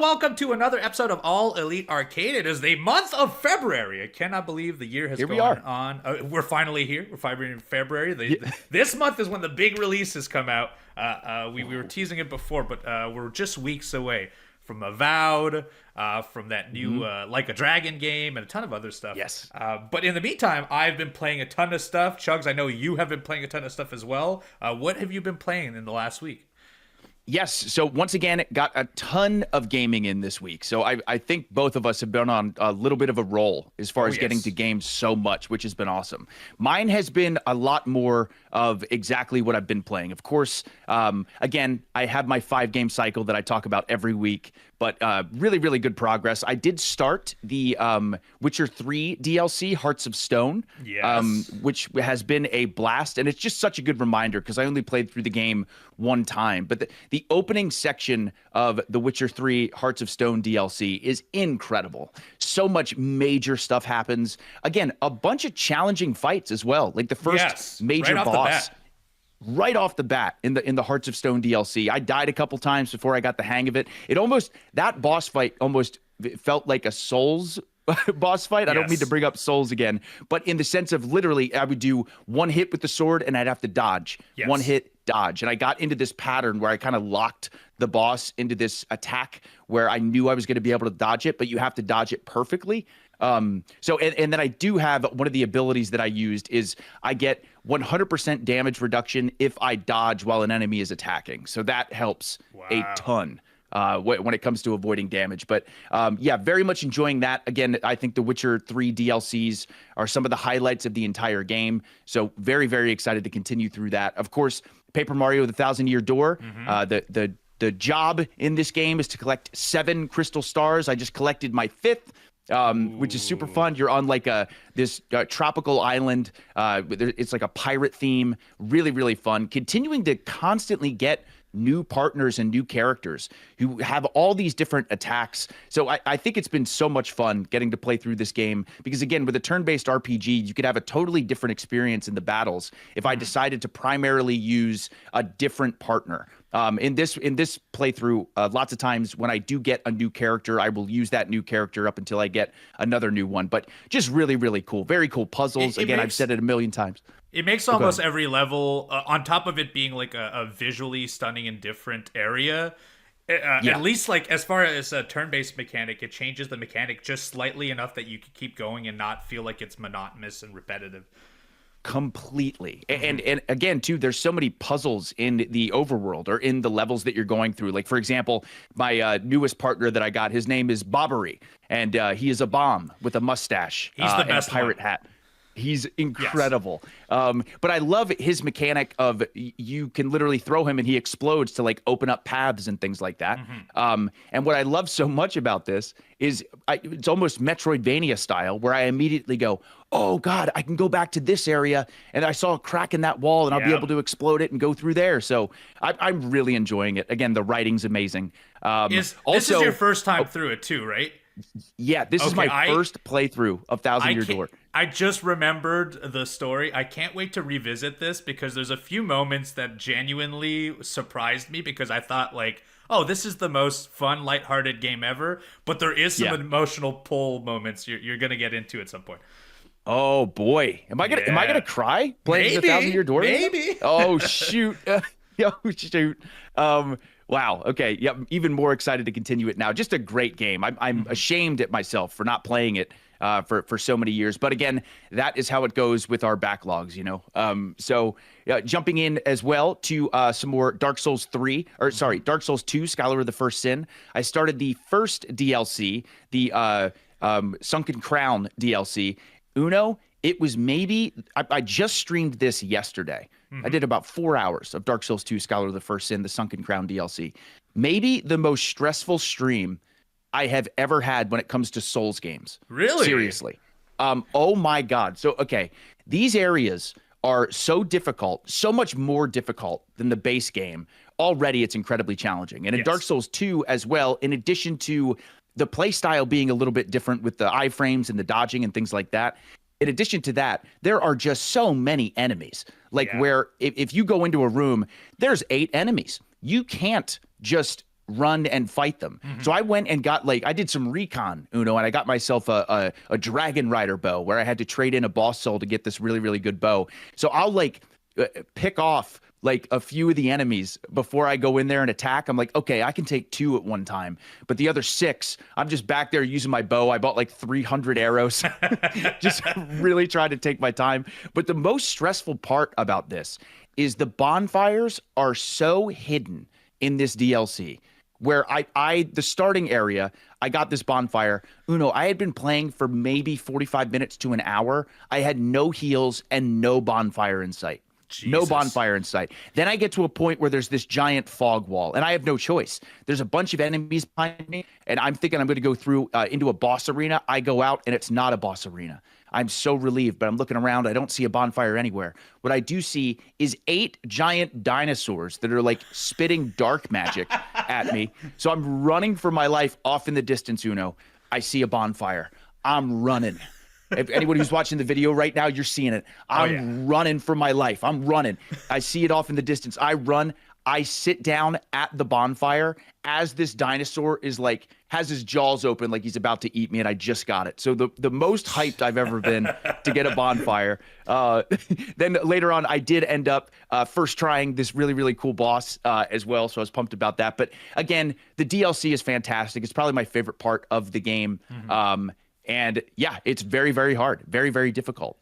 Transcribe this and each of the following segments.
and welcome to another episode of All Elite Arcade. It is the month of February. I cannot believe the year has Here we gone are. on. We're finally here. We're finally in February. This month is when the big releases come out. We were teasing it before, but we're just weeks away from Avowed, from that new Like a Dragon game, and a ton of other stuff. Yes. But in the meantime, I've been playing a ton of stuff. Chugs, I know you have been playing a ton of stuff as well. What have you been playing in the last week? Yes. So once again, got a ton of gaming in this week. So I think both of us have been on a little bit of a roll as far as getting to games so much, which has been awesome. Mine has been a lot more of exactly what I've been playing. Of course, again, I have my 5-game cycle that I talk about every week, but really, really good progress. I did start the Witcher 3 DLC, Hearts of Stone, which has been a blast. And it's just such a good reminder because I only played through the game one time. But the opening section of the Witcher 3 Hearts of Stone DLC is incredible. So much major stuff happens. Again, a bunch of challenging fights as well. Like the first major boss. Right off the bat in the Hearts of Stone DLC. I died a couple times before I got the hang of it. That boss fight almost felt like a Souls boss fight. I don't mean to bring up Souls again, but in the sense of literally I would do one hit with the sword and I'd have to dodge. One hit, dodge. And I got into this pattern where I kind of locked the boss into this attack where I knew I was going to be able to dodge it, but you have to dodge it perfectly. And then I do have one of the abilities that I used is I get 100% damage reduction if I dodge while an enemy is attacking. So that helps a ton when it comes to avoiding damage. But very much enjoying that. Again, I think the Witcher 3 DLCs are some of the highlights of the entire game. So very, very excited to continue through that. Of course, Paper Mario: The Thousand-Year Door, the job in this game is to collect 7 crystal stars. I just collected my 5th. Which is super fun. You're on like this tropical island. It's like a pirate theme. Really, really fun. Continuing to constantly get new partners and new characters who have all these different attacks. So I think it's been so much fun getting to play through this game because, again, with a turn-based RPG, you could have a totally different experience in the battles if I decided to primarily use a different partner. In this playthrough, lots of times when I do get a new character, I will use that new character up until I get another new one. But just really, really cool. Very cool puzzles. I've said it a million times. It makes almost every level, on top of it being like a visually stunning and different area, at least like as far as a turn-based mechanic, it changes the mechanic just slightly enough that you can keep going and not feel like it's monotonous and repetitive. Completely. And again, too, there's so many puzzles in the overworld or in the levels that you're going through. Like, for example, my newest partner that I got, his name is Bobbery, and he is a bomb with a mustache. He's the best and a pirate hat. He's incredible. But I love his mechanic of you can literally throw him and he explodes to like open up paths and things like that. And what I love so much about this is it's almost Metroidvania style where I immediately go, oh God, I can go back to this area and I saw a crack in that wall and I'll be able to explode it and go through there. So I'm really enjoying it. Again, the writing's amazing. This is your first time through it too, right? Yeah, this is my first playthrough of Thousand-Year Door. I just remembered the story. I can't wait to revisit this because there's a few moments that genuinely surprised me because I thought like, oh, this is the most fun, lighthearted game ever. But there is some emotional pull moments you're gonna get into at some point. Oh boy, am I gonna cry playing the Thousand-Year Door? Maybe. Oh shoot. Oh shoot. Wow. Okay. Yep. Even more excited to continue it now. Just a great game. I'm ashamed at myself for not playing it for so many years. But again, that is how it goes with our backlogs, you know. So jumping in as well to some more Dark Souls 2, Scholar of the First Sin. I started the first DLC, the Sunken Crown DLC. It was maybe I just streamed this yesterday. I did about 4 hours of Dark Souls 2 Scholar of the First Sin, the Sunken Crown DLC. Maybe the most stressful stream I have ever had when it comes to Souls games. Really? Seriously. Oh my God. So, okay. These areas are so difficult, so much more difficult than the base game. Already it's incredibly challenging. And in Dark Souls 2 as well, in addition to the play style being a little bit different with the iframes and the dodging and things like that, in addition to that, there are just so many enemies. Like where if you go into a room, there's 8 enemies. You can't just run and fight them. So I went and got I did some recon, Uno, and I got myself a Dragon Rider bow where I had to trade in a boss soul to get this really, really good bow. So I'll pick off a few of the enemies before I go in there and attack. I'm like, okay, I can take 2 at one time, but the other 6, I'm just back there using my bow. I bought 300 arrows, just really trying to take my time. But the most stressful part about this is the bonfires are so hidden in this DLC. Where the starting area, I got this bonfire. Uno, I had been playing for maybe 45 minutes to an hour. I had no heals and no bonfire in sight. Jesus. No bonfire in sight. Then I get to a point where there's this giant fog wall, and I have no choice. There's a bunch of enemies behind me, and I'm thinking I'm going to go through into a boss arena. I go out, and it's not a boss arena. I'm so relieved, but I'm looking around. I don't see a bonfire anywhere. What I do see is 8 giant dinosaurs that are spitting dark magic at me. So I'm running for my life off in the distance, Uno. I see a bonfire. I'm running. If anybody who's watching the video right now, you're seeing it. I'm running for my life. I'm running. I see it off in the distance. I run. I sit down at the bonfire as this dinosaur is has his jaws open like he's about to eat me, and I just got it. So the most hyped I've ever been to get a bonfire. Then later on, I did end up first trying this really, really cool boss as well, so I was pumped about that. But again, the DLC is fantastic. It's probably my favorite part of the game. And yeah, it's very, very hard, very, very difficult.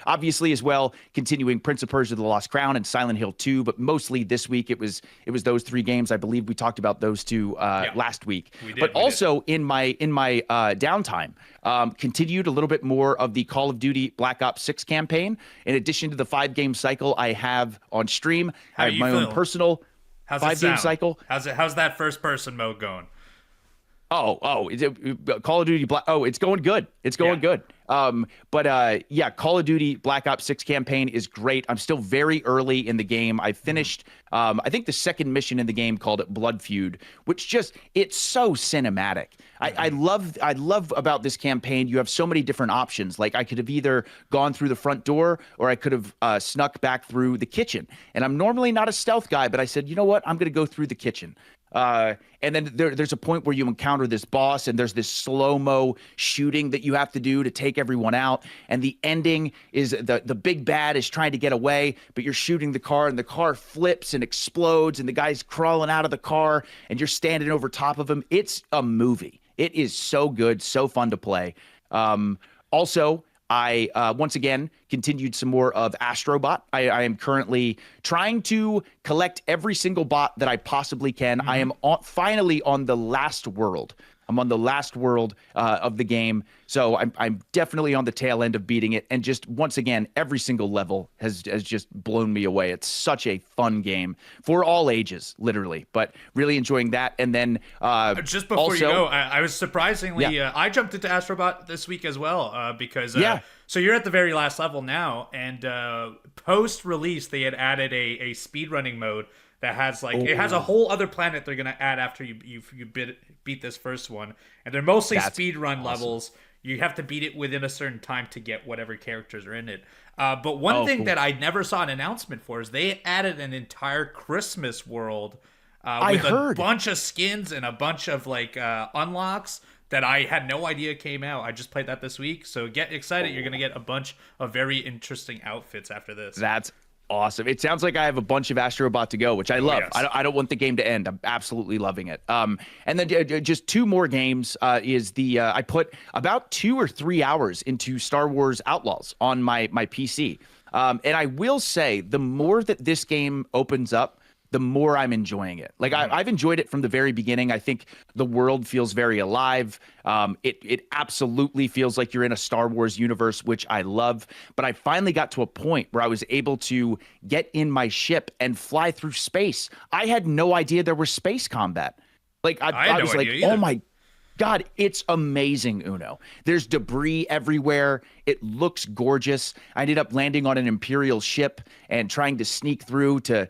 Obviously, as well, continuing Prince of Persia: The Lost Crown and Silent Hill 2, but mostly this week it was those 3 games. I believe we talked about those 2 last week. But also in my downtime, continued a little bit more of the Call of Duty Black Ops 6 campaign. In addition to the 5-game cycle I have on stream, I have my own personal 5-game cycle. How's that first person mode going? Call of Duty Black. It's going good. It's going good. Call of Duty Black Ops 6 campaign is great. I'm still very early in the game. I finished, I think the second mission in the game called it Blood Feud, which it's so cinematic. I love about this campaign. You have so many different options. I could have either gone through the front door or I could have snuck back through the kitchen. And I'm normally not a stealth guy, but I said, you know what? I'm going to go through the kitchen. And then there's a point where you encounter this boss and there's this slow-mo shooting that you have to do to take everyone out. And the ending is the big bad is trying to get away, but you're shooting the car and the car flips and explodes and the guy's crawling out of the car and you're standing over top of him. It's a movie. It is so good, so fun to play. Also, I once again continued some more of Astro Bot. I am currently trying to collect every single bot that I possibly can. I am finally on the last world. I'm on the last world of the game, so I'm definitely on the tail end of beating it. And just once again, every single level has just blown me away. It's such a fun game for all ages, literally. But really enjoying that. And then just before you go, I was surprisingly I jumped into Astrobot this week as well because so you're at the very last level now, and post release they had added a speedrunning mode that has it has a whole other planet they're gonna add after you beat this first one, and they're mostly speed run levels. You have to beat it within a certain time to get whatever characters are in it. But one thing that I never saw an announcement for is they added an entire Christmas world with a bunch of skins and a bunch of unlocks that I had no idea came out. I just played that this week, so get excited. You're gonna get a bunch of very interesting outfits after this. That's awesome. It sounds like I have a bunch of Astro Bot to go, which I love. Yes. I don't want the game to end. I'm absolutely loving it. And then just 2 more games is I put about 2 or 3 hours into Star Wars Outlaws on my PC. And I will say, the more that this game opens up, the more I'm enjoying it. I've enjoyed it from the very beginning. I think the world feels very alive. It absolutely feels like you're in a Star Wars universe, which I love. But I finally got to a point where I was able to get in my ship and fly through space. I had no idea there was space combat. I was like, oh my God, it's amazing, Uno. There's debris everywhere. It looks gorgeous. I ended up landing on an Imperial ship and trying to sneak through to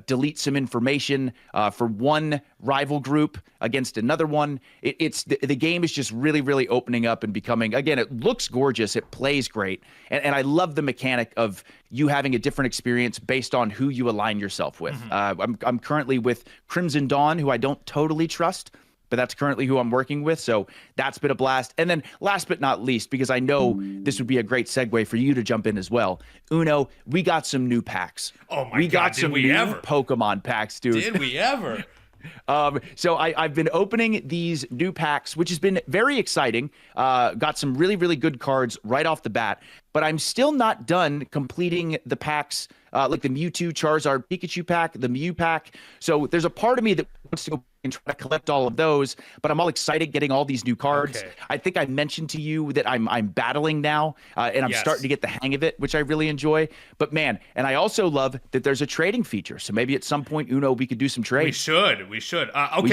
delete some information for one rival group against another one. The game is just really, really opening up and becoming, again, it looks gorgeous. It plays great. And I love the mechanic of you having a different experience based on who you align yourself with. I'm currently with Crimson Dawn, who I don't totally trust, but that's currently who I'm working with. So that's been a blast. And then last but not least, because I know this would be a great segue for you to jump in as well, Uno, we got some new packs. Oh my God, we got some new ever? Pokemon packs, dude. Did we ever? So I've been opening these new packs, which has been very exciting. Got some really, really good cards right off the bat, but I'm still not done completing the packs, like the Mewtwo, Charizard, Pikachu pack, the Mew pack. So there's a part of me that wants to go and try to collect all of those, but I'm all excited getting all these new cards. Okay. I think I mentioned to you that I'm battling now, and I'm starting to get the hang of it, which I really enjoy. But man, and I also love that there's a trading feature. So maybe at some point, Uno, we could do some trades. We should. Okay, We should.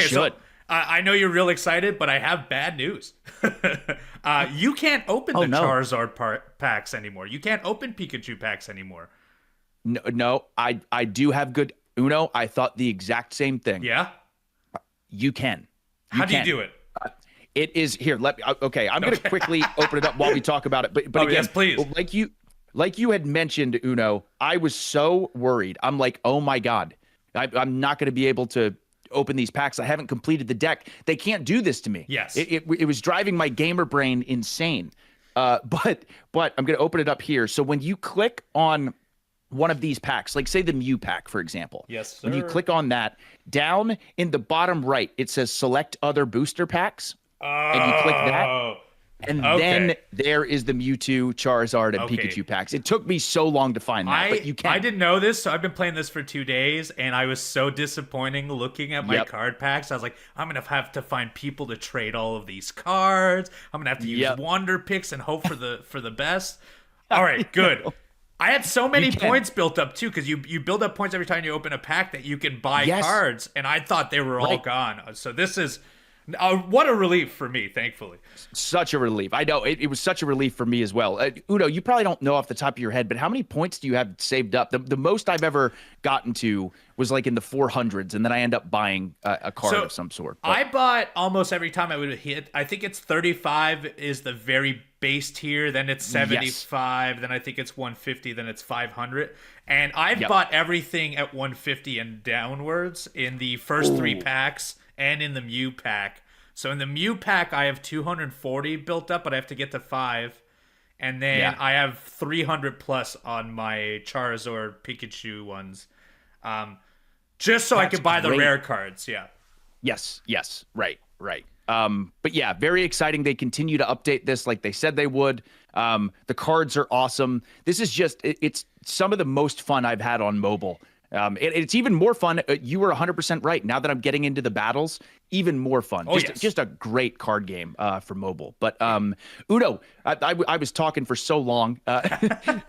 so I know you're real excited, but I have bad news. You can't open the Charizard packs anymore. You can't open Pikachu packs anymore. No, I do have good Uno. I thought the exact same thing. Yeah? You can. How do you do it? It is here. Okay, I'm going to quickly open it up while we talk about it. But again, yes, please. Like you had mentioned, Uno, I was so worried. I'm like, oh my God, I'm not going to be able to open these packs. I haven't completed the deck. They can't do this to me. Yes. It was driving my gamer brain insane. But I'm going to open it up here. So when you click on one of these packs, like say the Mew pack, for example. Yes, sir. When you click on that, down in the bottom right, it says select other booster packs. And you click that. And then there is the Mewtwo, Charizard, and Pikachu packs. It took me so long to find that, but you can. I didn't know this, so I've been playing this for 2 days, and I was so disappointing looking at my card packs. I was like, I'm going to have to find people to trade all of these cards. I'm going to have to use Wonder Picks and hope for the best. All right, good. I had so many points built up, too, because you build up points every time you open a pack that you can buy cards, and I thought they were all gone. So this is... what a relief for me, thankfully. Such a relief. I know. It was such a relief for me as well. Uno, you probably don't know off the top of your head, but how many points do you have saved up? The most I've ever gotten to was like in the 400s, and then I end up buying a card of some sort. But I bought almost every time I would hit. I think it's 35 is the very base tier, then it's 75, then I think it's 150, then it's 500. And I've bought everything at 150 and downwards in the first 3 packs. And in the Mew pack. So in the Mew pack, I have 240 built up, but I have to get to 5. And then I have 300 plus on my Charizard, Pikachu ones. Just so I could buy the rare cards, Yes, right. But yeah, very exciting. They continue to update this like they said they would. The cards are awesome. This is just, it's some of the most fun I've had on mobile. It's even more fun. You were 100% right. Now that I'm getting into the battles, even more fun. Just a great card game for mobile. But Uno, I was talking for so long.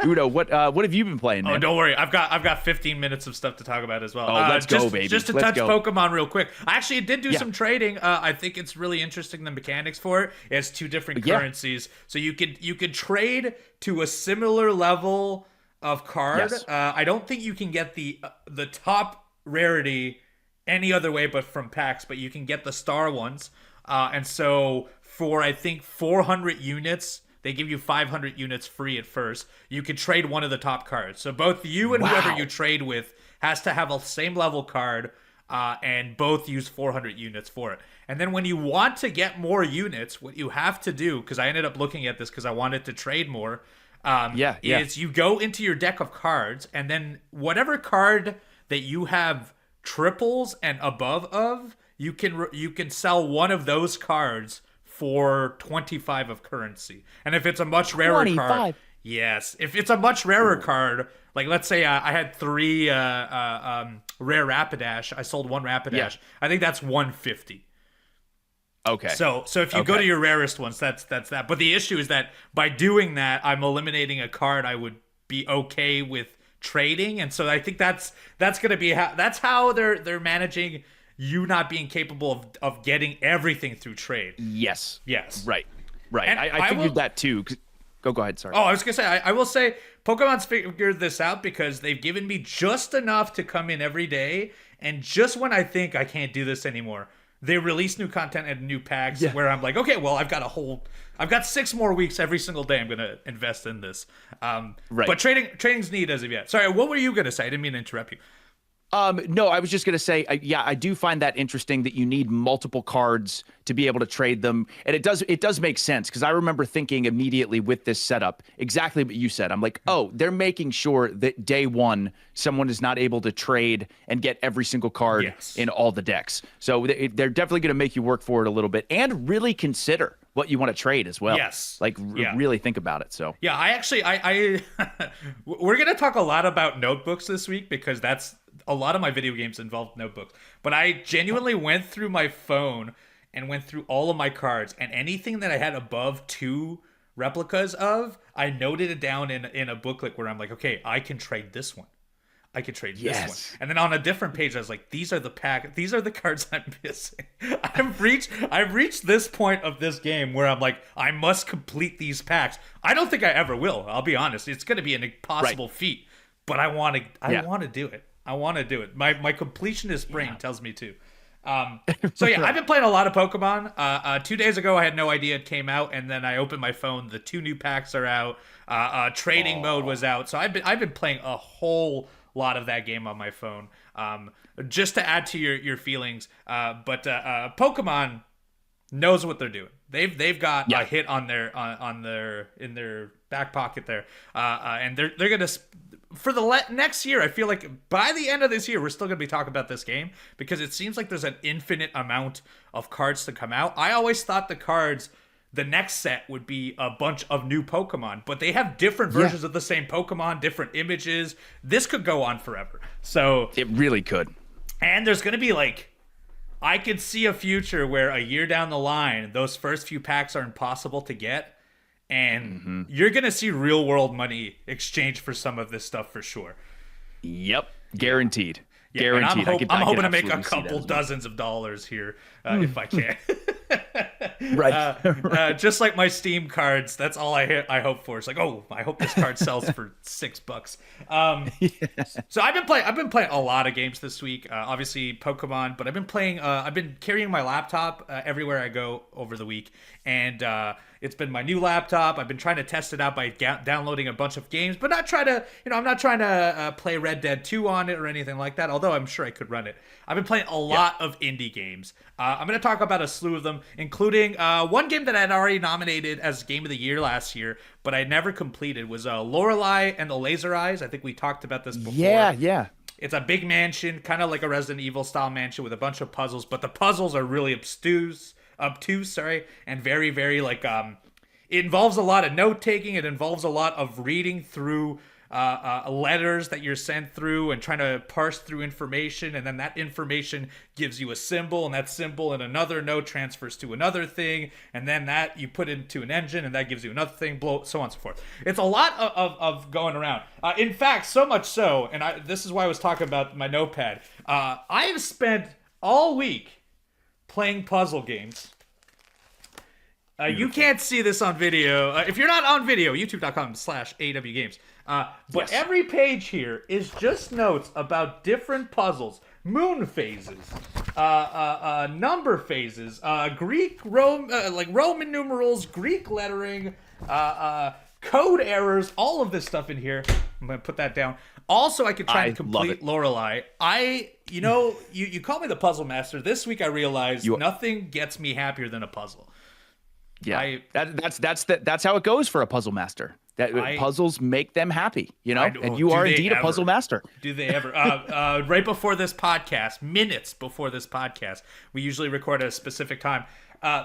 Uno, what have you been playing, man? Oh, don't worry. I've got 15 minutes of stuff to talk about as well. Oh, let's go, baby. Just to touch Pokemon real quick. I actually did do some trading. I think it's really interesting, the mechanics for it. It has 2 different currencies, so you could trade to a similar level of card. I don't think you can get the top rarity any other way but from packs, but you can get the star ones. And so for I think 400 units, they give you 500 units free at first. You could trade one of the top cards. So both you and whoever you trade with has to have a same level card, and both use 400 units for it. And then when you want to get more units, what you have to do, because I ended up looking at this because I wanted to trade more, is you go into your deck of cards, and then whatever card that you have triples and above of, you can sell one of those cards for 25 of currency. And if it's a much rarer 25. card, if it's a much rarer card, like let's say I had 3 rare Rapidash, I sold 1 Rapidash. I think that's 150. Okay. So if you go to your rarest ones, that's that. But the issue is that by doing that, I'm eliminating a card I would be okay with trading, and so I think that's going to be that's how they're managing you not being capable of getting everything through trade. Yes. Yes. Right. And I figured that too. Go ahead. Sorry. Oh, I was gonna say, I will say Pokemon's figured this out because they've given me just enough to come in every day, and just when I think I can't do this anymore, they release new content and new packs where I'm like, okay, well, I've got 6 more weeks every single day. I'm gonna invest in this. Right. But training's neat as of yet. Sorry, what were you gonna say? I didn't mean to interrupt you. No, I was just going to say, I do find that interesting that you need multiple cards to be able to trade them. And it does make sense, because I remember thinking immediately with this setup, exactly what you said. I'm like, oh, they're making sure that day one, someone is not able to trade and get every single card in all the decks. So they're definitely going to make you work for it a little bit and really consider what you want to trade as well. Yes. Like really think about it. So yeah, I we're going to talk a lot about notebooks this week, because that's a lot of my video games involved notebooks. But I genuinely went through my phone and went through all of my cards, and anything that I had above 2 replicas of, I noted it down in a booklet where I'm like, okay, I can trade this one. I could trade this one. And then on a different page, I was like, these are the cards I'm missing. I've reached this point of this game where I'm like, I must complete these packs. I don't think I ever will. I'll be honest. It's going to be an impossible feat, but I want to do it. I want to do it. My completionist brain tells me to. So yeah, I've been playing a lot of Pokemon. 2 days ago, I had no idea it came out, and then I opened my phone. The 2 new packs are out. Trading mode was out. So I've been playing a whole lot of that game on my phone. Just to add to your feelings, but Pokemon knows what they're doing. They've got a hit on their in their back pocket there, and they're gonna. For the next year, I feel like by the end of this year, we're still going to be talking about this game, because it seems like there's an infinite amount of cards to come out. I always thought the next set would be a bunch of new Pokemon, but they have different versions of the same Pokemon, different images. This could go on forever. So it really could. And there's going to be I could see a future where a year down the line, those first few packs are impossible to get. And you're going to see real world money exchanged for some of this stuff for sure. Yep. Guaranteed. Yeah, Guaranteed. I'm hoping to make a couple dozens of dollars here if I can. Right. Just like my Steam cards, that's all I hope for. It's like, oh, I hope this card sells for $6. So I've been playing a lot of games this week. Obviously Pokemon, but I've been carrying my laptop everywhere I go over the week, and it's been my new laptop. I've been trying to test it out by downloading a bunch of games, but I'm not trying to play Red Dead 2 on it or anything like that, although I'm sure I could run it. I've been playing a lot of indie games. I'm going to talk about a slew of them, including one game that I had already nominated as Game of the Year last year, but I never completed, was Lorelei and the Laser Eyes. I think we talked about this before. Yeah. It's a big mansion, kind of like a Resident Evil style mansion with a bunch of puzzles, but the puzzles are really obtuse, and very, very it involves a lot of note taking. It involves a lot of reading through letters that you're sent through and trying to parse through information, and then that information gives you a symbol, and that symbol in another note transfers to another thing, and then that you put into an engine, and that gives you another thing, so on and so forth. It's a lot of going around. In fact, so much so, and this is why I was talking about my notepad. I have spent all week playing puzzle games. You can't see this on video. If you're not on video, youtube.com/awgames. But every page here is just notes about different puzzles, moon phases, number phases, Roman numerals, Greek lettering, code errors, all of this stuff in here. I'm going to put that down. Also, I could try and complete Lorelei. You call me the puzzle master. This week I realized nothing gets me happier than a puzzle. Yeah, that's how it goes for a puzzle master. Puzzles make them happy, and you are indeed a puzzle master. Do they ever? Right before this podcast, minutes before this podcast, we usually record at a specific time.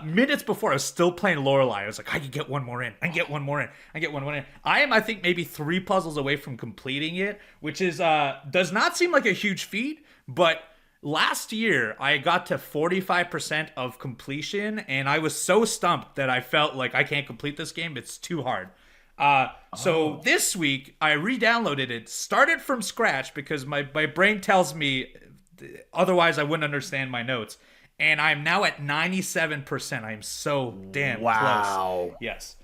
Minutes before, I was still playing Lorelei. I was like, I can get one more in. I am, I think, maybe 3 puzzles away from completing it, which is does not seem like a huge feat, but last year, I got to 45% of completion, and I was so stumped that I felt like I can't complete this game. It's too hard. So this week, I re-downloaded it, started from scratch, because my brain tells me otherwise I wouldn't understand my notes. And I'm now at 97%. I'm so damn close. Yes.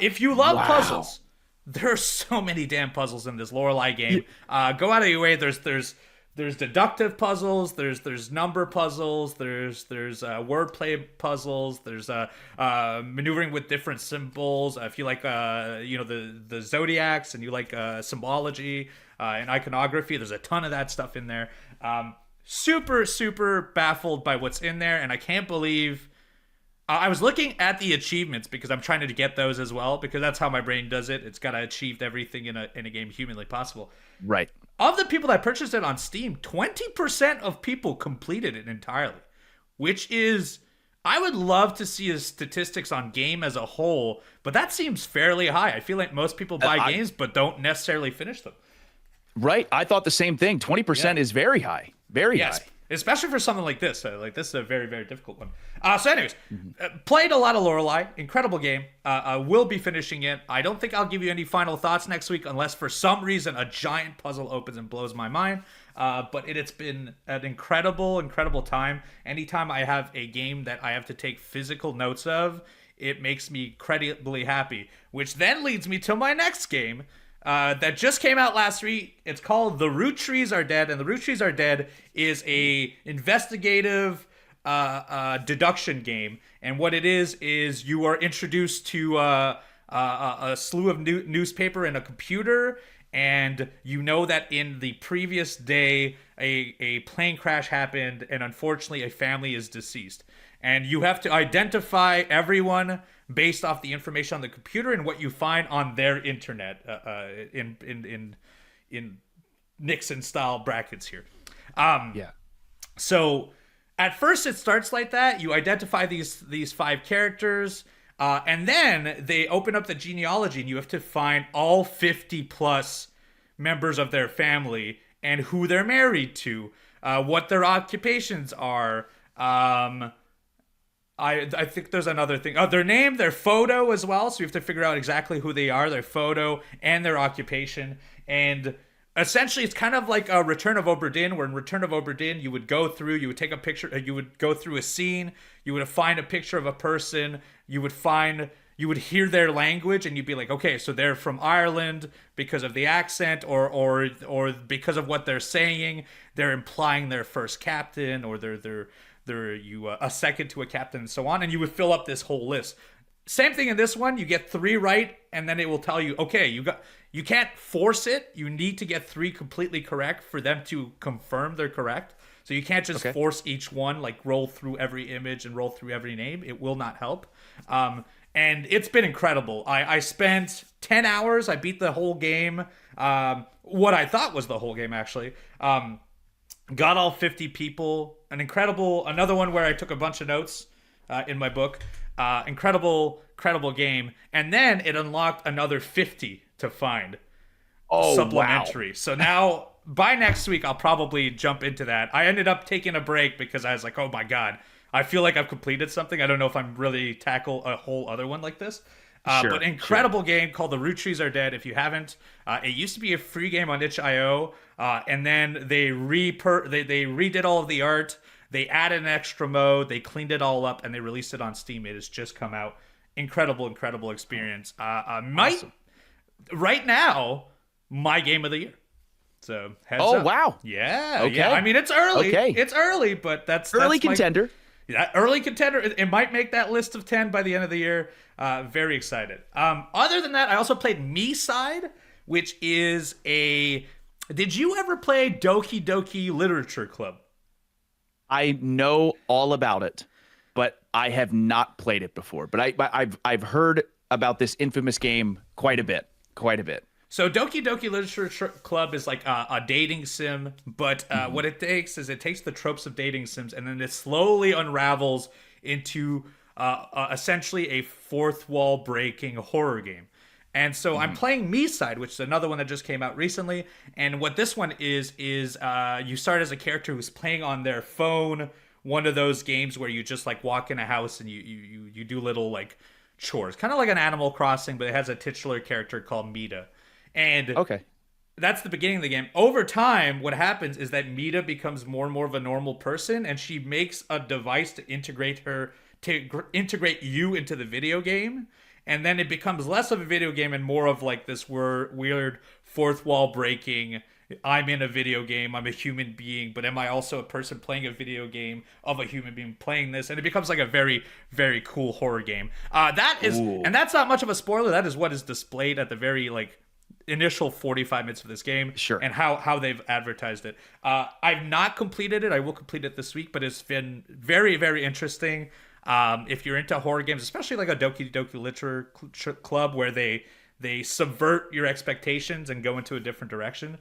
If you love puzzles, there are so many damn puzzles in this Lorelei game. Go out of your way. There's deductive puzzles. There's number puzzles. There's wordplay puzzles. There's maneuvering with different symbols. If you like the zodiacs and you like symbology and iconography, there's a ton of that stuff in there. Super baffled by what's in there, and I can't believe. I was looking at the achievements because I'm trying to get those as well, because that's how my brain does it. It's got to achieve everything in a game humanly possible. Right. Of the people that purchased it on Steam, 20% of people completed it entirely, which is, I would love to see his statistics on game as a whole, but that seems fairly high. I feel like most people buy games but don't necessarily finish them. Right. I thought the same thing. 20% is very high. Very high. Especially for something like this. Like, this is a very, very difficult one. So anyways, played a lot of Lorelei. Incredible game. I will be finishing it. I don't think I'll give you any final thoughts next week unless for some reason a giant puzzle opens and blows my mind. But it's been an incredible time. Anytime I have a game that I have to take physical notes of, it makes me incredibly happy. Which then leads me to my next game. That just came out last week. It's called The Roottrees Are Dead, and The Roottrees Are Dead is a investigative deduction game. And what it is you are introduced to a slew of newspaper and a computer, and you know that in the previous day a plane crash happened, and unfortunately a family is deceased. And you have to identify everyone based off the information on the computer and what you find on their internet, in Nixon style brackets here. So at first it starts like that. You identify these 5 characters, and then they open up the genealogy, and you have to find all 50 plus members of their family and who they're married to, what their occupations are. I think there's another thing. Oh, their name, their photo as well. So you have to figure out exactly who they are, their photo, and their occupation. And essentially, it's kind of like a Return of Obra Dinn, where in Return of Obra Dinn, you would take a picture, you would go through a scene, you would find a picture of a person, you would hear their language, and you'd be like, okay, so they're from Ireland because of the accent, or because of what they're saying, they're implying their first captain, or they're a second to a captain, and so on, and you would fill up this whole list. Same thing in this one. You get 3 right, and then it will tell you, okay, you can't force it. You need to get 3 completely correct for them to confirm they're correct. So you can't just force each one, like roll through every image and roll through every name. It will not help. And it's been incredible. I spent 10 hours. I beat the whole game. What I thought was the whole game, actually. Got all 50 people. Another one where I took a bunch of notes in my book. Incredible game. And then it unlocked another 50 to find. Supplementary. Wow. So now, by next week, I'll probably jump into that. I ended up taking a break because I was like, oh my God, I feel like I've completed something. I don't know if I'm really tackle a whole other one like this. But incredible game called The Roottrees Are Dead. If you haven't, it used to be a free game on itch.io, and then they redid all of the art. They added an extra mode. They cleaned it all up, and they released it on Steam. It has just come out. Incredible experience. Awesome. Right now, my game of the year. So heads up. Wow. Yeah. Okay. Yeah. I mean, it's early. Okay. It's early, but that's early contender. Early contender. It might make that list of 10 by the end of the year. Very excited. Other than that, I also played MiSide, which is a... Did you ever play Doki Doki Literature Club? I know all about it, but I have not played it before. But I've heard about this infamous game quite a bit. So Doki Doki Literature Club is like a dating sim, but what it takes the tropes of dating sims, and then it slowly unravels into essentially a fourth wall breaking horror game. And so I'm playing MiSide, which is another one that just came out recently. And what this one is you start as a character who's playing on their phone, one of those games where you just like walk in a house and you do little like chores, kind of like an Animal Crossing, but it has a titular character called Mita. And that's the beginning of the game. Over time, what happens is that Mita becomes more and more of a normal person, and she makes a device to integrate integrate you into the video game. And then it becomes less of a video game and more of like this weird fourth wall breaking. I'm in a video game. I'm a human being, but am I also a person playing a video game of a human being playing this? And it becomes like a very, very cool horror game. And that's not much of a spoiler. That is what is displayed at the very like initial 45 minutes of this game. Sure. And how they've advertised it. I've not completed it. I will complete it this week, but it's been very, very interesting. If you're into horror games, especially like a Doki Doki Literature Club where they subvert your expectations and go into a different direction.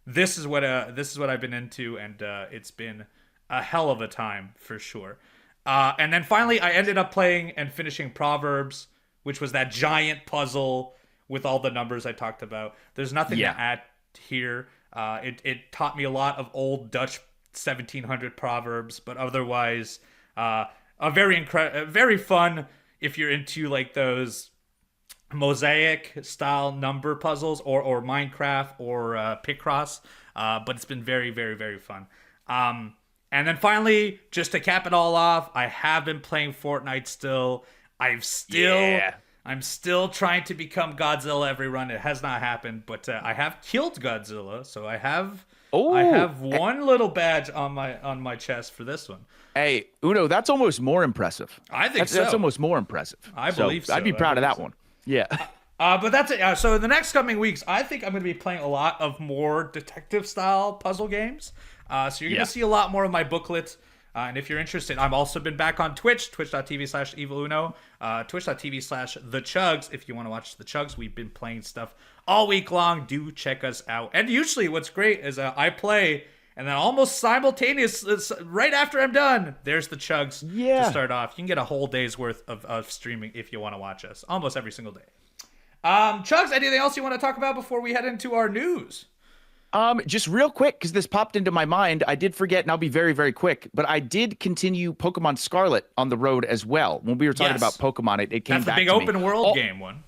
This is what I've been into, and it's been a hell of a time for sure. And then finally, I ended up playing and finishing Proverbs, which was that giant puzzle with all the numbers I talked about. There's nothing to add here. It taught me a lot of old Dutch 1700 proverbs, but otherwise, very fun if you're into like those mosaic style number puzzles or Minecraft or Picross, but it's been very, very, very fun. And then finally, just to cap it all off, I have been playing Fortnite still. I'm still trying to become Godzilla every run. It has not happened, but I have killed Godzilla, so I have one little badge on my chest for this one. Hey, Uno, that's almost more impressive. I think that's almost more impressive. I believe so. I'd be proud of that one. Yeah. But that's it. So in the next coming weeks, I think I'm going to be playing a lot of more detective-style puzzle games. So you're going to see a lot more of my booklets. And if you're interested, I've also been back on Twitch, twitch.tv/eviluno, twitch.tv/thechugs. If you want to watch the Chugs, we've been playing stuff all week long. Do check us out. And usually what's great is I play, and then almost simultaneous, right after I'm done, there's the Chugs to start off. You can get a whole day's worth of streaming if you want to watch us, almost every single day. Chugs, anything else you want to talk about before we head into our news? Just real quick, because this popped into my mind. I did forget, and I'll be very, very quick, but I did continue Pokemon Scarlet on the road as well. When we were talking about Pokemon, it came back to me. That's the big open world game one.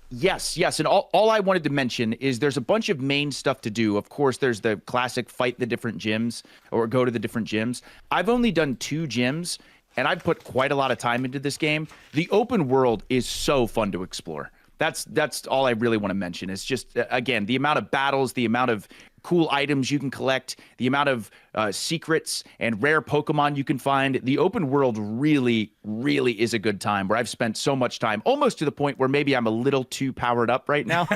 Yes. And all I wanted to mention is there's a bunch of main stuff to do. Of course, there's the classic fight the different gyms or go to the different gyms. I've only done 2 gyms, and I've put quite a lot of time into this game. The open world is so fun to explore. That's all I really want to mention. It's just, again, the amount of battles, the amount of cool items you can collect, the amount of secrets and rare Pokemon you can find. The open world really, really is a good time where I've spent so much time, almost to the point where maybe I'm a little too powered up right now.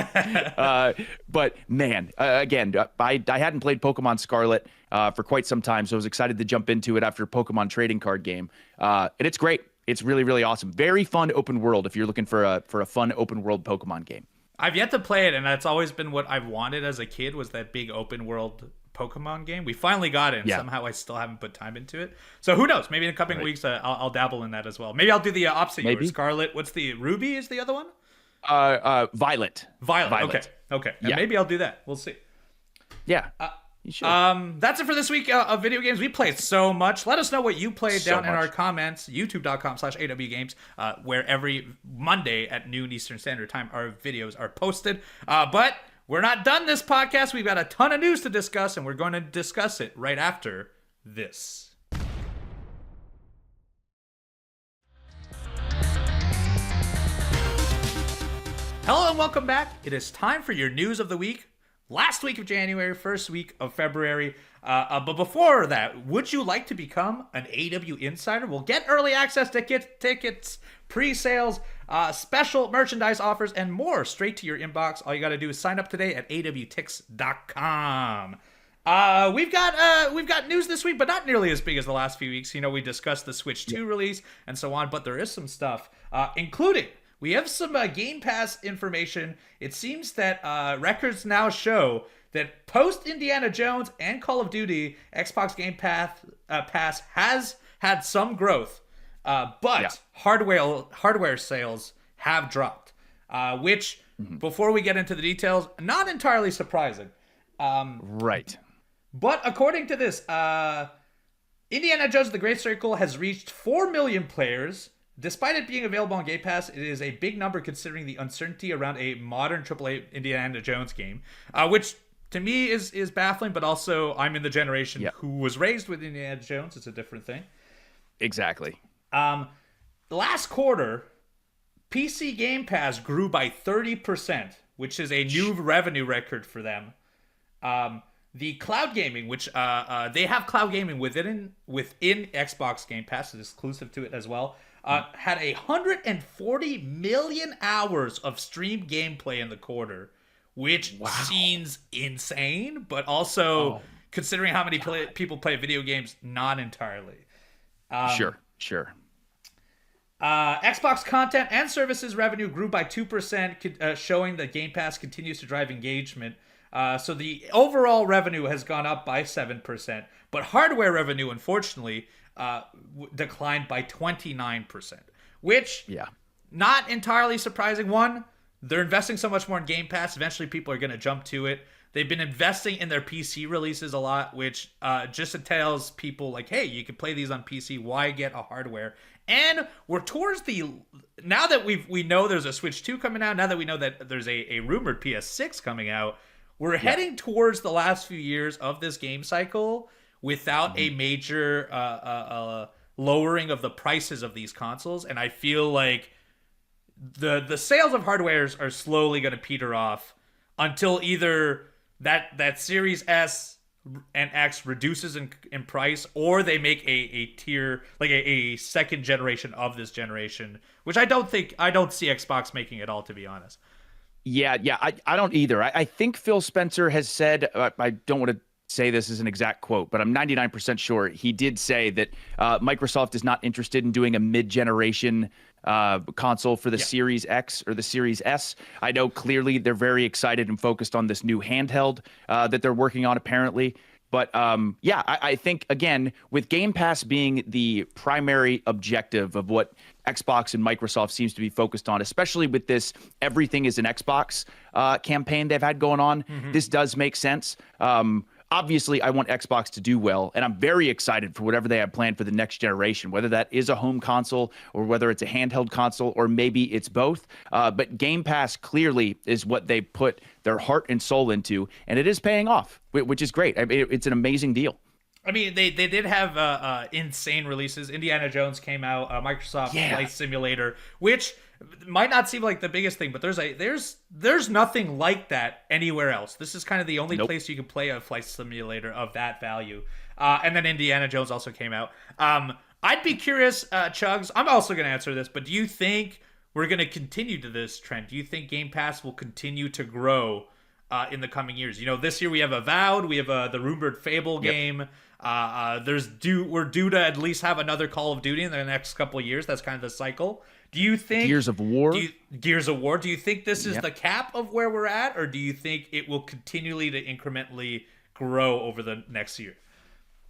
But man, again, I hadn't played Pokemon Scarlet for quite some time, so I was excited to jump into it after Pokemon trading card game. And it's great. It's really, really awesome. Very fun open world if you're looking for a fun open world Pokemon game. I've yet to play it, and that's always been what I've wanted as a kid, was that big open world Pokemon game. We finally got it, and somehow I still haven't put time into it. So who knows? Maybe in the coming weeks I'll dabble in that as well. Maybe I'll do the opposite. Maybe Scarlet. What's the Ruby? Is the other one? Violet. Violet. Okay. And maybe I'll do that. We'll see. Yeah. You should. That's it for this week of video games. We played so much. Let us know what you played down in our comments. YouTube.com/AWGames, where every Monday at noon Eastern Standard Time our videos are posted. But we're not done this podcast. We've got a ton of news to discuss, and we're going to discuss it right after this. Hello and welcome back. It is time for your news of the week. Last week of January, first week of February. But before that, would you like to become an AW Insider? Well, get early access to tickets, pre-sales, special merchandise offers, and more straight to your inbox. All you got to do is sign up today at awtix.com. We've got news this week, but not nearly as big as the last few weeks. You know, we discussed the Switch 2 release and so on, but there is some stuff, including... We have some Game Pass information. It seems that records now show that post Indiana Jones and Call of Duty, Xbox Game Pass has had some growth, but hardware sales have dropped, which, before we get into the details, not entirely surprising. Right. But according to this, Indiana Jones The Great Circle has reached 4 million players. Despite it being available on Game Pass, it is a big number considering the uncertainty around a modern AAA Indiana Jones game, which to me is baffling, but also I'm in the generation Yeah, who was raised with Indiana Jones. It's a different thing. exactly. The last quarter, PC Game Pass grew by 30%, which is a new revenue record for them. The cloud gaming, which they have cloud gaming within Xbox Game Pass, is exclusive to it as well. Had 140 million hours of streamed gameplay in the quarter, which seems insane, but also considering how many people play video games, not entirely. Sure. Xbox content and services revenue grew by 2%, showing that Game Pass continues to drive engagement. So the overall revenue has gone up by 7%, but hardware revenue, unfortunately, declined by 29%, which not entirely surprising. One, they're investing so much more in Game Pass. Eventually, people are going to jump to it. They've been investing in their PC releases a lot, which just tells people like, hey, you can play these on PC. Why get a hardware? And we're towards now that we know there's a Switch 2 coming out, now that we know that there's a rumored PS6 coming out, we're heading towards the last few years of this game cycle without a major lowering of the prices of these consoles. And I feel like the sales of hardwares are slowly going to peter off until either that Series S and X reduces in price, or they make a tier, like a second generation of this generation, which I don't see Xbox making at all, to be honest. Yeah, I don't either. I think Phil Spencer has said, I don't want to say this as an exact quote, but I'm 99% sure he did say that Microsoft is not interested in doing a mid-generation console for the Series X or the Series S. I know clearly they're very excited and focused on this new handheld that they're working on, apparently. But I think, again, with Game Pass being the primary objective of what Xbox and Microsoft seems to be focused on, especially with this everything is an Xbox campaign they've had going on, this does make sense. Obviously, I want Xbox to do well, and I'm very excited for whatever they have planned for the next generation, whether that is a home console or whether it's a handheld console or maybe it's both. But Game Pass clearly is what they put their heart and soul into, and it is paying off, which is great. I mean, it's an amazing deal. I mean, they did have insane releases. Indiana Jones came out, Microsoft Flight Simulator, which might not seem like the biggest thing, but there's nothing like that anywhere else. This is kind of the only place you can play a flight simulator of that value. And then Indiana Jones also came out. I'd be curious, Chugs, I'm also going to answer this, but do you think we're going to continue to this trend? Do you think Game Pass will continue to grow in the coming years? You know, this year we have Avowed, we have the rumored Fable game. We're due to at least have another Call of Duty in the next couple of years. That's kind of the cycle. Do you think Gears of War? Gears of War? Do you think this is the cap of where we're at, or do you think it will continually to incrementally grow over the next year?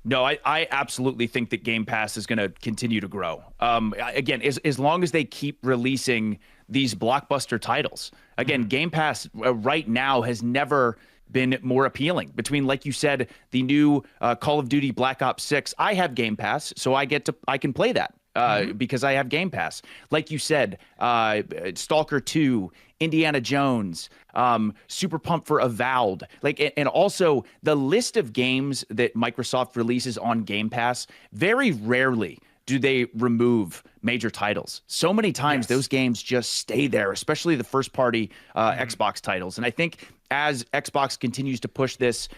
No, I absolutely think that Game Pass is going to continue to grow. Again, as long as they keep releasing these blockbuster titles. Again, Game Pass right now has never been more appealing. Between, like you said, the new Call of Duty Black Ops 6, I have Game Pass, so I can play that. Because I have Game Pass. Like you said, Stalker 2, Indiana Jones, super pumped for Avowed. And also the list of games that Microsoft releases on Game Pass, very rarely do they remove major titles. So many times those games just stay there, especially the first party Xbox titles. And I think as Xbox continues to push this,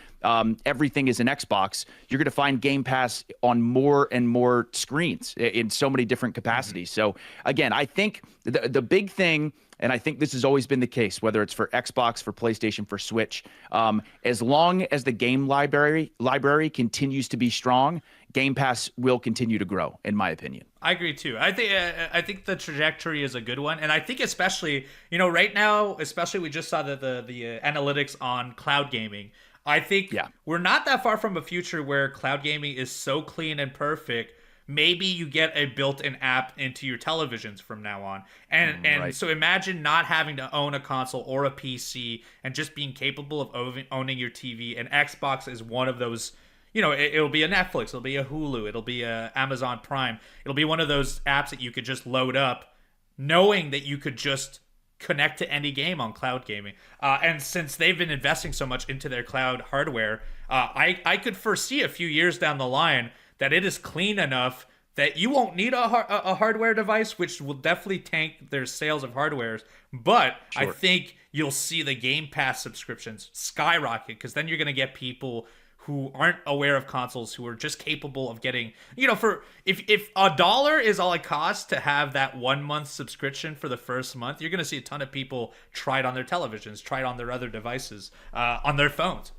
everything is an Xbox, you're going to find Game Pass on more and more screens in so many different capacities. So again, I think the big thing, and I think this has always been the case, whether it's for Xbox, for PlayStation, for Switch, as long as the game library continues to be strong, Game Pass will continue to grow, in my opinion. I agree too. I think the trajectory is a good one, and I think especially, right now, especially we just saw the analytics on cloud gaming. I think we're not that far from a future where cloud gaming is so clean and perfect. Maybe you get a built-in app into your televisions from now on. And so imagine not having to own a console or a PC and just being capable of owning your TV. And Xbox is one of those, it'll be a Netflix, it'll be a Hulu, it'll be a Amazon Prime. It'll be one of those apps that you could just load up knowing that you could just connect to any game on cloud gaming. And since they've been investing so much into their cloud hardware, I could foresee a few years down the line that it is clean enough that you won't need a hardware device, which will definitely tank their sales of hardwares. But I think you'll see the Game Pass subscriptions skyrocket, because then you're going to get people who aren't aware of consoles, who are just capable of getting, for if $1 is all it costs to have that 1 month subscription for the first month, you're going to see a ton of people try it on their televisions, try it on their other devices, on their phones,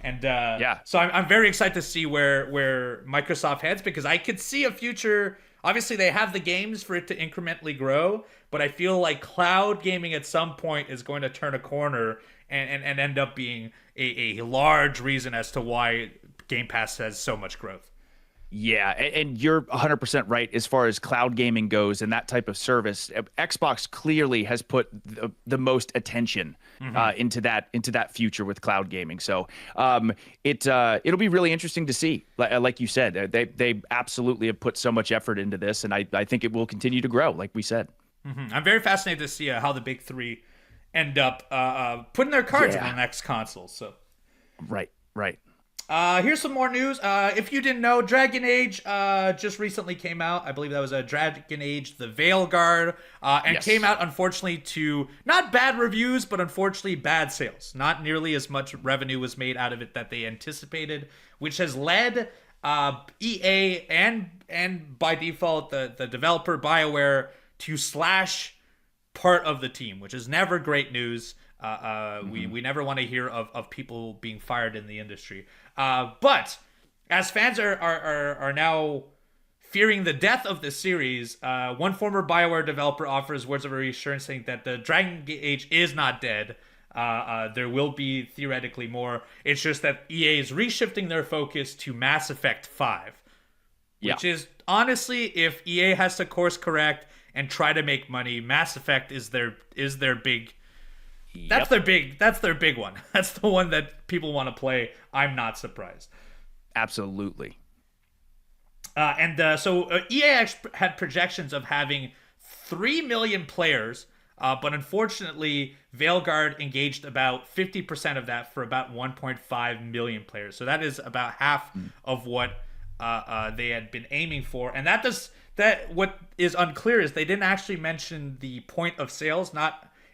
And so I'm very excited to see where Microsoft heads, because I could see a future. Obviously, they have the games for it to incrementally grow, but I feel like cloud gaming at some point is going to turn a corner and end up being a large reason as to why Game Pass has so much growth. Yeah, and you're 100% right as far as cloud gaming goes and that type of service. Xbox clearly has put the most attention into that future with cloud gaming. So it'll be really interesting to see. Like you said, they absolutely have put so much effort into this, and I think it will continue to grow, like we said. I'm very fascinated to see how the big three end up putting their cards in the next console. So right. Here's some more news. If you didn't know, Dragon Age just recently came out. I believe that was a Dragon Age the Veilguard, and came out, unfortunately, to not bad reviews, but unfortunately bad sales. Not nearly as much revenue was made out of it that they anticipated, which has led EA and by default the developer Bioware to slash part of the team, which is never great news. We never want to hear of people being fired in the industry. But as fans are now fearing the death of the series, one former BioWare developer offers words of reassurance, saying that the Dragon Age is not dead. There will be theoretically more. It's just that EA is reshifting their focus to Mass Effect 5, which is honestly, if EA has to course correct and try to make money, Mass Effect is their big. That's their big one. That's the one that people want to play. I'm not surprised. Absolutely. So EA had projections of having 3 million players, but unfortunately, Veilguard engaged about 50% of that for about 1.5 million players. So that is about half of what they had been aiming for. And what is unclear is they didn't actually mention the point of sales.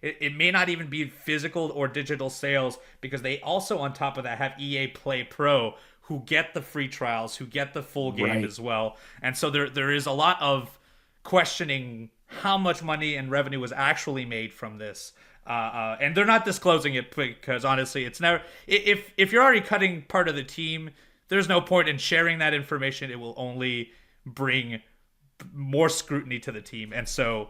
It may not even be physical or digital sales, because they also, on top of that, have EA Play Pro, who get the free trials, who get the full game as well. And so there is a lot of questioning how much money and revenue was actually made from this. And they're not disclosing it because, honestly, it's never... If you're already cutting part of the team, there's no point in sharing that information. It will only bring more scrutiny to the team. And so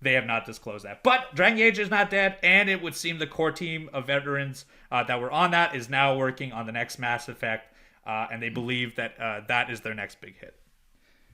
they have not disclosed that. But Dragon Age is not dead, and it would seem the core team of veterans that were on that is now working on the next Mass Effect, and they believe that that is their next big hit.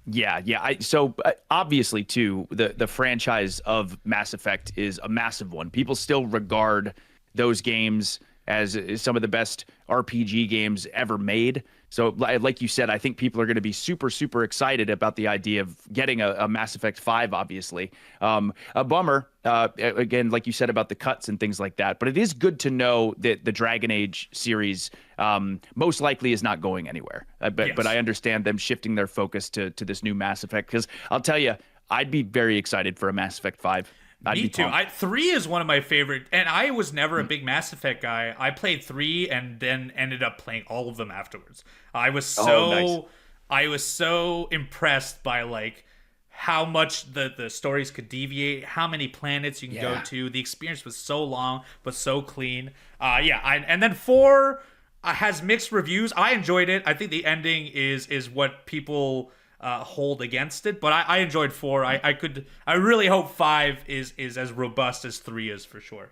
Yeah. So obviously, too, the franchise of Mass Effect is a massive one. People still regard those games as some of the best RPG games ever made. So like you said, I think people are going to be super, super excited about the idea of getting a Mass Effect 5, obviously. A bummer, again, like you said, about the cuts and things like that. But it is good to know that the Dragon Age series most likely is not going anywhere. But I understand them shifting their focus to this new Mass Effect, because I'll tell you, I'd be very excited for a Mass Effect 5. Me too. 3 is one of my favorite, and I was never a big Mass Effect guy. I played 3 and then ended up playing all of them afterwards. I was so impressed by like how much the stories could deviate, how many planets you can go to. The experience was so long but so clean. And then 4 has mixed reviews. I enjoyed it. I think the ending is what people hold against it, but I enjoyed 4. I really hope 5 is as robust as 3 is, for sure.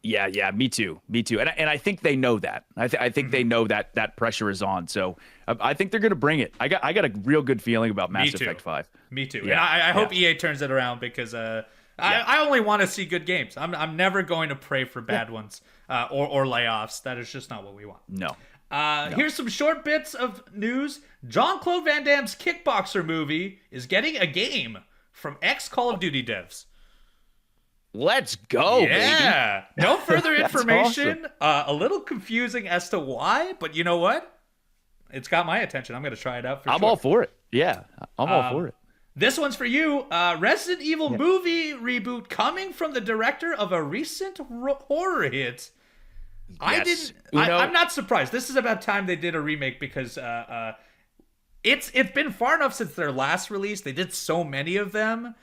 Yeah, me too. And I think they know that. I think they know that pressure is on. So I think they're going to bring it. I got a real good feeling about Mass Effect 5. Me too. Yeah. And I hope EA turns it around, because I only want to see good games. I'm never going to pray for bad ones or layoffs. That is just not what we want. No. Here's some short bits of news. Jean-Claude Van Damme's Kickboxer movie is getting a game from ex-Call of Duty devs. Let's go, baby. Yeah. No further information. Awesome. A little confusing as to why, but you know what? It's got my attention. I'm going to try it out for sure. I'm all for it. Yeah, I'm all for it. This one's for you. Resident Evil movie reboot coming from the director of a recent horror hit. Yes. I'm not surprised. This is about time they did a remake because it's been far enough since their last release. They did so many of them.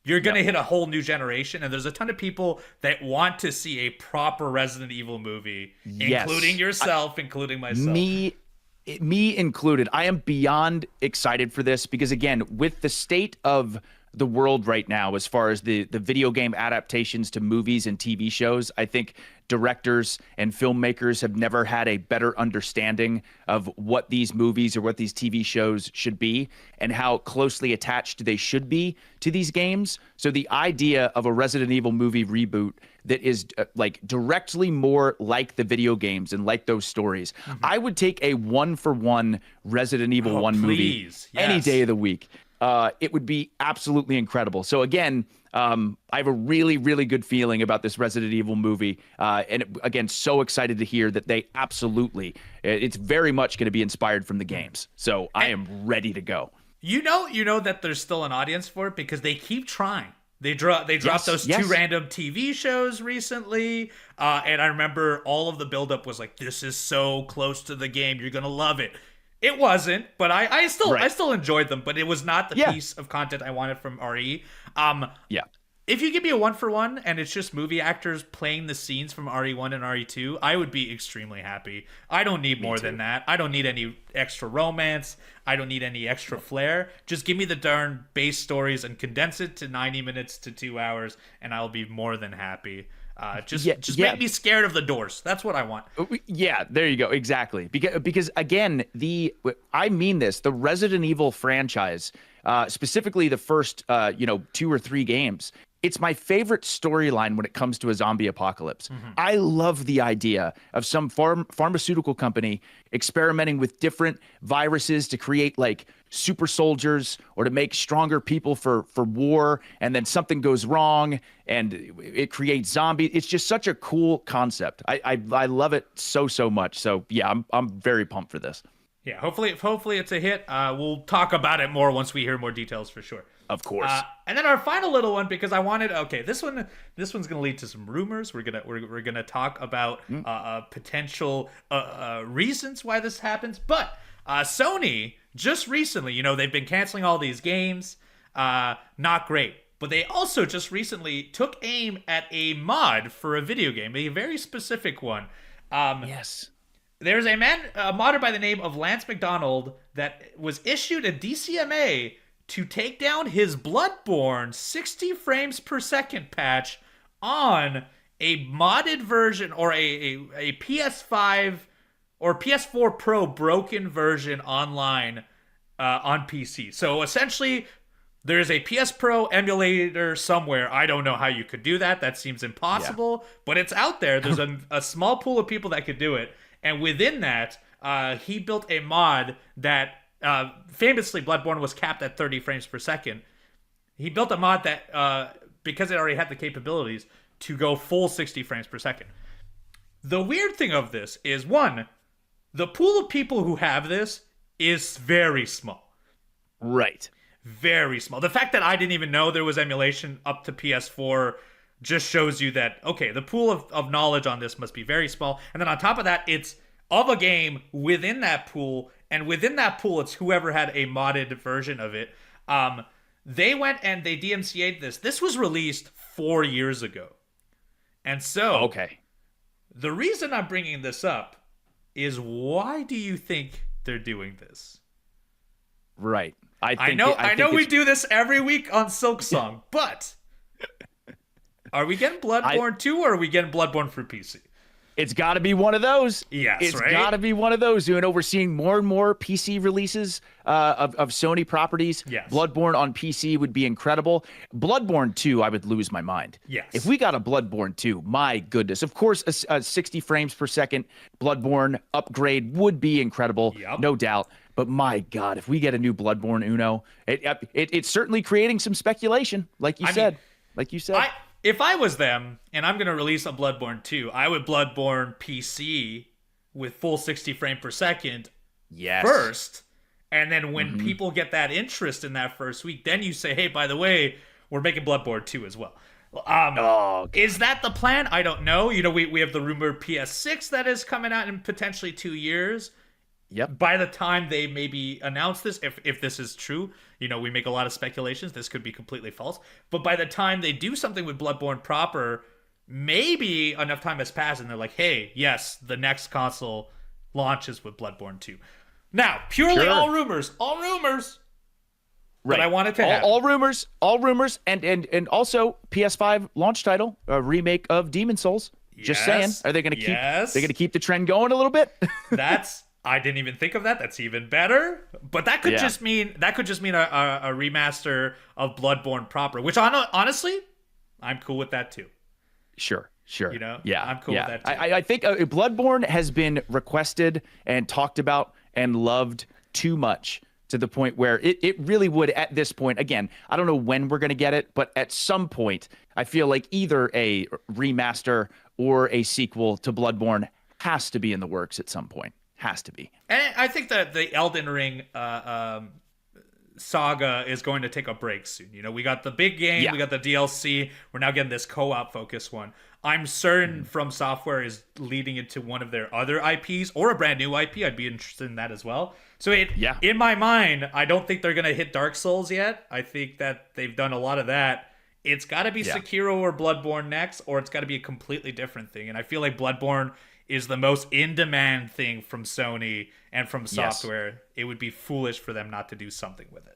You're going to hit a whole new generation, and there's a ton of people that want to see a proper Resident Evil movie, including yourself, including myself. Me included. I am beyond excited for this because, again, with the state of the world right now, as far as the video game adaptations to movies and TV shows, I think directors and filmmakers have never had a better understanding of what these movies or what these TV shows should be and how closely attached they should be to these games. So the idea of a Resident Evil movie reboot that is like directly more like the video games and like those stories, I would take a 1-for-1 Resident Evil 1 movie any day of the week. It would be absolutely incredible. So again, I have a really, really good feeling about this Resident Evil movie. Again, so excited to hear that they it's very much going to be inspired from the games. So I am ready to go. You know that there's still an audience for it because they keep trying. They dropped those 2 random TV shows recently. And I remember all of the buildup was like, this is so close to the game. You're going to love it. It wasn't, but I still enjoyed them, but it was not the piece of content I wanted from RE. If you give me a 1-for-1 and it's just movie actors playing the scenes from RE1 and RE2, I would be extremely happy. I don't need more than that. I don't need any extra romance. I don't need any extra flair. Just give me the darn base stories and condense it to 90 minutes to 2 hours, and I'll be more than happy. Just make me scared of the doors. That's what I want. Yeah, there you go. Exactly. Because again, I mean this, the Resident Evil franchise, specifically the first 2 or 3 games, it's my favorite storyline when it comes to a zombie apocalypse. I love the idea of some pharmaceutical company experimenting with different viruses to create like super soldiers or to make stronger people for war, and then something goes wrong and it creates zombies. It's just such a cool concept. I love it so much. So yeah, I'm very pumped for this. Yeah, hopefully it's a hit. We'll talk about it more once we hear more details for sure. Of course. And then our final little one, because I wanted. Okay, this one's gonna lead to some rumors. We're gonna talk about potential reasons why this happens. But Sony just recently, they've been canceling all these games. Not great. But they also just recently took aim at a mod for a video game, a very specific one. Yes. There's a modder by the name of Lance McDonald that was issued a DCMA to take down his Bloodborne 60 frames per second patch on a modded version or a PS5 or PS4 Pro broken version online on PC. So essentially, there's a PS Pro emulator somewhere. I don't know how you could do that. That seems impossible, but it's out there. There's a small pool of people that could do it. And within that, he built a mod that famously Bloodborne was capped at 30 frames per second. He built a mod that, because it already had the capabilities, to go full 60 frames per second. The weird thing of this is, one, the pool of people who have this is very small. Right. Very small. The fact that I didn't even know there was emulation up to PS4 just shows you that, okay, the pool of knowledge on this must be very small. And then on top of that, it's of a game within that pool, and within that pool, it's whoever had a modded version of it. They went and they DMCA'd this. This was released 4 years ago. And so, okay, the reason I'm bringing this up is, why do you think they're doing this? Right. I know we do this every week on Silksong, but are we getting Bloodborne 2 or are we getting Bloodborne for PC? It's got to be one of those. Yes, it's right? got to be one of those. We're seeing more and more PC releases of Sony properties. Yes. Bloodborne on PC would be incredible. Bloodborne 2, I would lose my mind. Yes. If we got a Bloodborne 2, my goodness. Of course, a 60 frames per second Bloodborne upgrade would be incredible, no doubt. But my God, if we get a new Bloodborne Uno, it's certainly creating some speculation, like you said. if I was them and I'm going to release a Bloodborne 2, I would Bloodborne PC with full 60 frame per second first. And then when people get that interest in that first week, then you say, hey, by the way, we're making Bloodborne 2 as well. Is that the plan? I don't know. You know, we have the rumored PS6 that is coming out in potentially 2 years. Yep. By the time they maybe announce this, if this is true, you know, we make a lot of speculations. This could be completely false. But by the time they do something with Bloodborne proper, maybe enough time has passed and they're like, hey, yes, the next console launches with Bloodborne 2. Now, purely all rumors. Right. But I want it to happen. All rumors, and also PS5 launch title, a remake of Demon's Souls. Just saying, are they going to keep? They're going to keep the trend going a little bit. I didn't even think of that. That's even better. But that could just mean a remaster of Bloodborne proper, which honestly, I'm cool with that too. Sure. You know, yeah, I'm cool with that too. I think Bloodborne has been requested and talked about and loved too much, to the point where it really would, at this point, again, I don't know when we're going to get it, but at some point, I feel like either a remaster or a sequel to Bloodborne has to be in the works at some point. Has to be. And I think that the Elden Ring saga is going to take a break soon. You know, we got the big game, we got the DLC, we're now getting this co-op focused one. I'm certain From Software is leading into one of their other IPs or a brand new IP. I'd be interested in that as well. So in my mind, I don't think they're going to hit Dark Souls yet. I think that they've done a lot of that. It's got to be Sekiro or Bloodborne next, or it's got to be a completely different thing. And I feel like Bloodborne is the most in-demand thing from Sony and From Software. It would be foolish for them not to do something with it.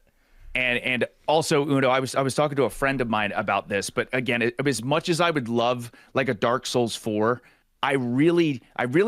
And also, Uno, I was talking to a friend of mine about this, but again, as much as I would love like a Dark Souls 4, I really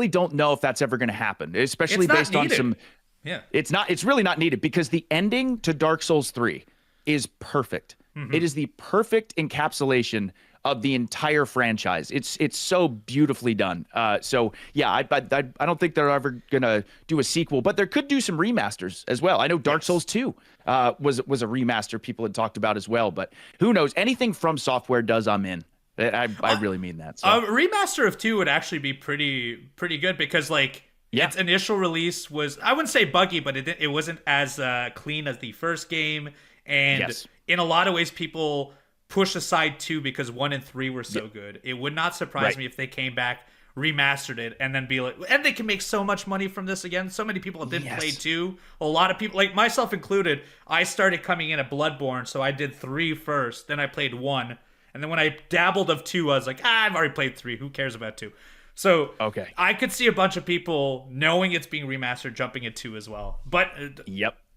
don't know if that's ever going to happen, especially based on some. Yeah, it's really not needed, because the ending to Dark Souls 3 is perfect. It is the perfect encapsulation of the entire franchise. It's so beautifully done. So yeah, I don't think they're ever gonna do a sequel, but there could do some remasters as well. I know Dark Souls 2 was a remaster people had talked about as well, but who knows? Anything From Software does, I'm in. I really mean that. So. A remaster of 2 would actually be pretty good, because like its initial release was, I wouldn't say buggy, but it wasn't as clean as the first game, and in a lot of ways people push aside 2 because 1 and 3 were so good. It would not surprise me if they came back, remastered it, and then be like, and they can make so much money from this again. So many people didn't play 2. A lot of people, like myself included, I started coming in at Bloodborne, so I did 3 first, then I played 1, and then when I dabbled of 2, I was like, I've already played 3. Who cares about 2? So I could see a bunch of people knowing it's being remastered jumping at 2 as well. But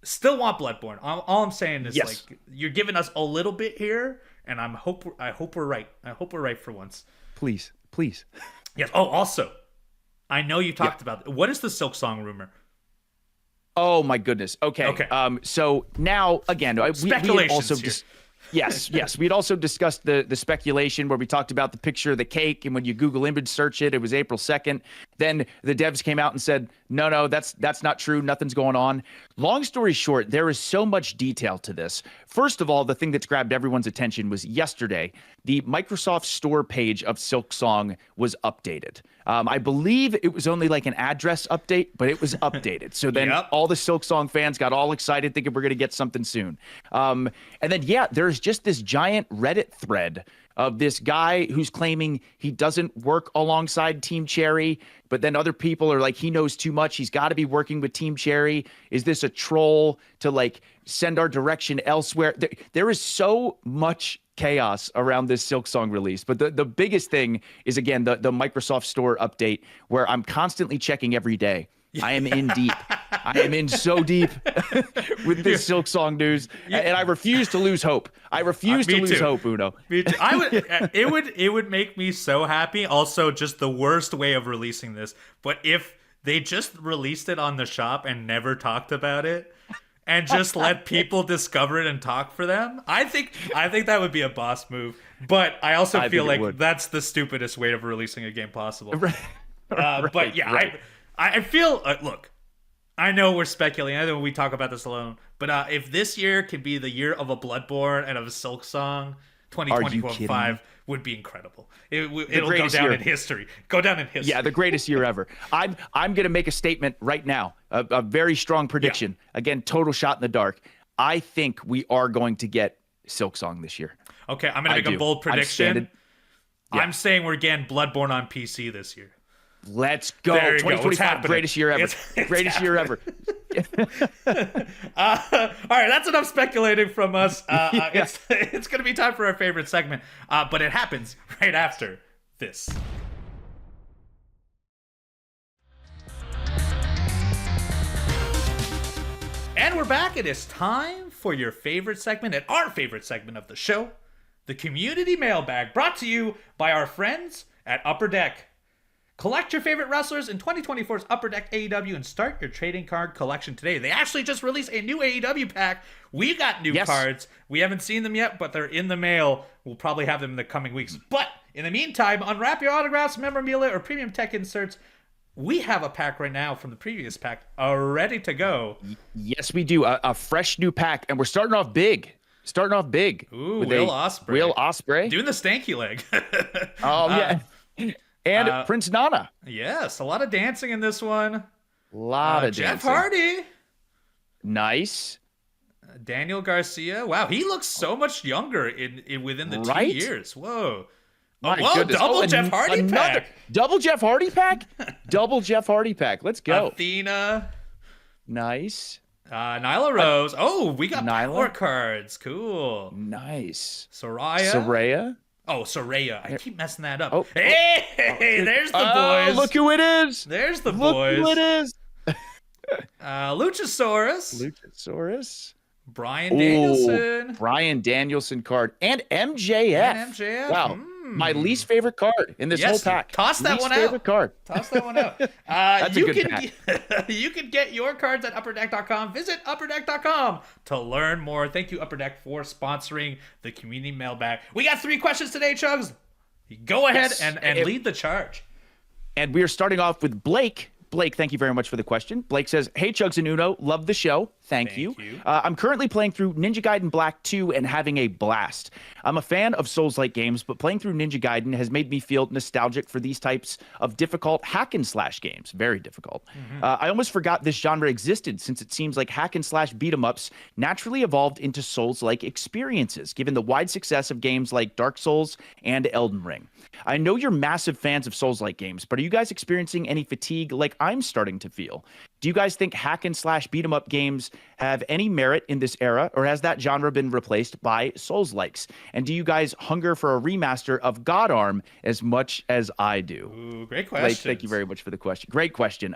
still want Bloodborne. All I'm saying is like, you're giving us a little bit here, and I hope we're right. I hope we're right for once. Please. Yes. Oh, also, I know you talked about it. What is the Silksong rumor? Oh my goodness. Okay. So now again, we also Yes. We'd also discussed the speculation where we talked about the picture of the cake, and when you Google image search it was April 2nd. Then the devs came out and said, no, that's not true. Nothing's going on. Long story short, there is so much detail to this. First of all, the thing that's grabbed everyone's attention was yesterday, the Microsoft Store page of Silksong was updated. I believe it was only like an address update, but it was updated. So then all the Silksong fans got all excited thinking we're going to get something soon. And then, there's just this giant Reddit thread of this guy who's claiming he doesn't work alongside Team Cherry, but then other people are like, he knows too much. He's got to be working with Team Cherry. Is this a troll to like send our direction elsewhere? There is so much chaos around this Silksong release. But the biggest thing is, again, the Microsoft Store update, where I'm constantly checking every day. I am in deep. I am in so deep with this Silksong news, and I refuse to lose hope. I refuse to lose hope, Uno. Me too. It would make me so happy. Also, just the worst way of releasing this. But if they just released it on the shop and never talked about it, and just let people discover it and talk for them, I think that would be a boss move. But I also feel like that's the stupidest way of releasing a game possible. But yeah, I feel, look, I know we're speculating. I know we talk about this alone. But if this year can be the year of a Bloodborne and of a Silksong, 2025 would be incredible. It'll go down year. in history. Go down in history. Yeah, the greatest year ever. I'm going to make a statement right now, a very strong prediction. Yeah. Again, total shot in the dark. I think we are going to get Silksong this year. Okay, I'm going to make a bold prediction. I'm saying we're getting Bloodborne on PC this year. Let's go. 2025, greatest year ever. Greatest year ever. All right, that's enough speculating from us. It's going to be time for our favorite segment, but it happens right after this. And we're back. It is time for your favorite segment and our favorite segment of the show, the Community Mailbag, brought to you by our friends at Upper Deck. Collect your favorite wrestlers in 2024's Upper Deck AEW and start your trading card collection today. They actually just released a new AEW pack. We got new cards. We haven't seen them yet, but they're in the mail. We'll probably have them in the coming weeks. But in the meantime, unwrap your autographs, memorabilia, or premium tech inserts. We have a pack right now from the previous pack ready to go. Yes, we do. A fresh new pack, and we're starting off big. Ooh, Will Ospreay. Doing the stanky leg. Yeah. And Prince Nana. Yes, a lot of dancing in this one. A lot of Jeff dancing. Hardy. Nice. Daniel Garcia. Wow, he looks so much younger within the 2 years. Whoa. Double Jeff Hardy pack. Double Jeff Hardy pack? Double Jeff Hardy pack. Let's go. Athena. Nice. Nyla Rose. We got power cards. Cool. Nice. Soraya. Oh, Soraya. I keep messing that up. Hey, there's the boys. Look who it is. There's the boys. Look who it is. Luchasaurus. Brian Danielson. Brian Danielson card. And MJF. Wow. My least favorite card in this whole pack. Toss that one out. Favorite card. Toss that one out. That's a good pack. You can get your cards at upperdeck.com. Visit upperdeck.com to learn more. Thank you, Upper Deck, for sponsoring the Community Mailbag. We got 3 questions today, Chugs. Go ahead and lead the charge. And we are starting off with Blake. Blake, thank you very much for the question. Blake says, hey, Chugs and Uno, love the show. Thank you. I'm currently playing through Ninja Gaiden Black 2 and having a blast. I'm a fan of Souls-like games, but playing through Ninja Gaiden has made me feel nostalgic for these types of difficult hack-and-slash games. Very difficult. I almost forgot this genre existed, since it seems like hack-and-slash beat-em-ups naturally evolved into Souls-like experiences, given the wide success of games like Dark Souls and Elden Ring. I know you're massive fans of Souls-like games, but are you guys experiencing any fatigue like I'm starting to feel? Do you guys think hack-and-slash beat-em-up games have any merit in this era, or has that genre been replaced by Souls-likes? And do you guys hunger for a remaster of God Arm as much as I do? Ooh, great question. Thank you very much for the question. Great question.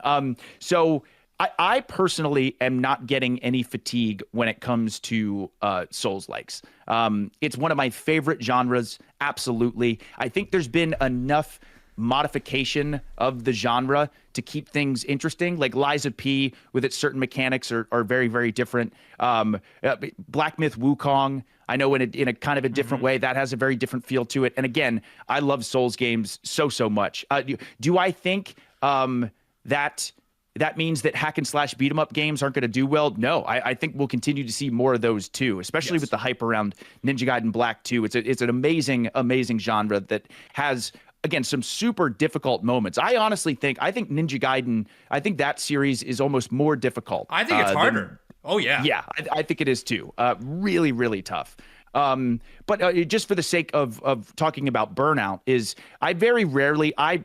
So I personally am not getting any fatigue when it comes to Souls-likes. It's one of my favorite genres, absolutely. I think there's been enough modification of the genre to keep things interesting. Like Lies of P with its certain mechanics are very, very different. Black Myth Wukong, I know in a kind of a different way, that has a very different feel to it. And again, I love Souls games so much. Do I think that means that hack and slash beat 'em up games aren't going to do well? No, I think we'll continue to see more of those too, especially with the hype around Ninja Gaiden Black 2. It's an amazing genre that has, again, some super difficult moments. I think Ninja Gaiden, I think that series is almost more difficult. I think it's harder. Yeah, I think it is too. Really, really tough. But just for the sake of talking about burnout, is I very rarely, I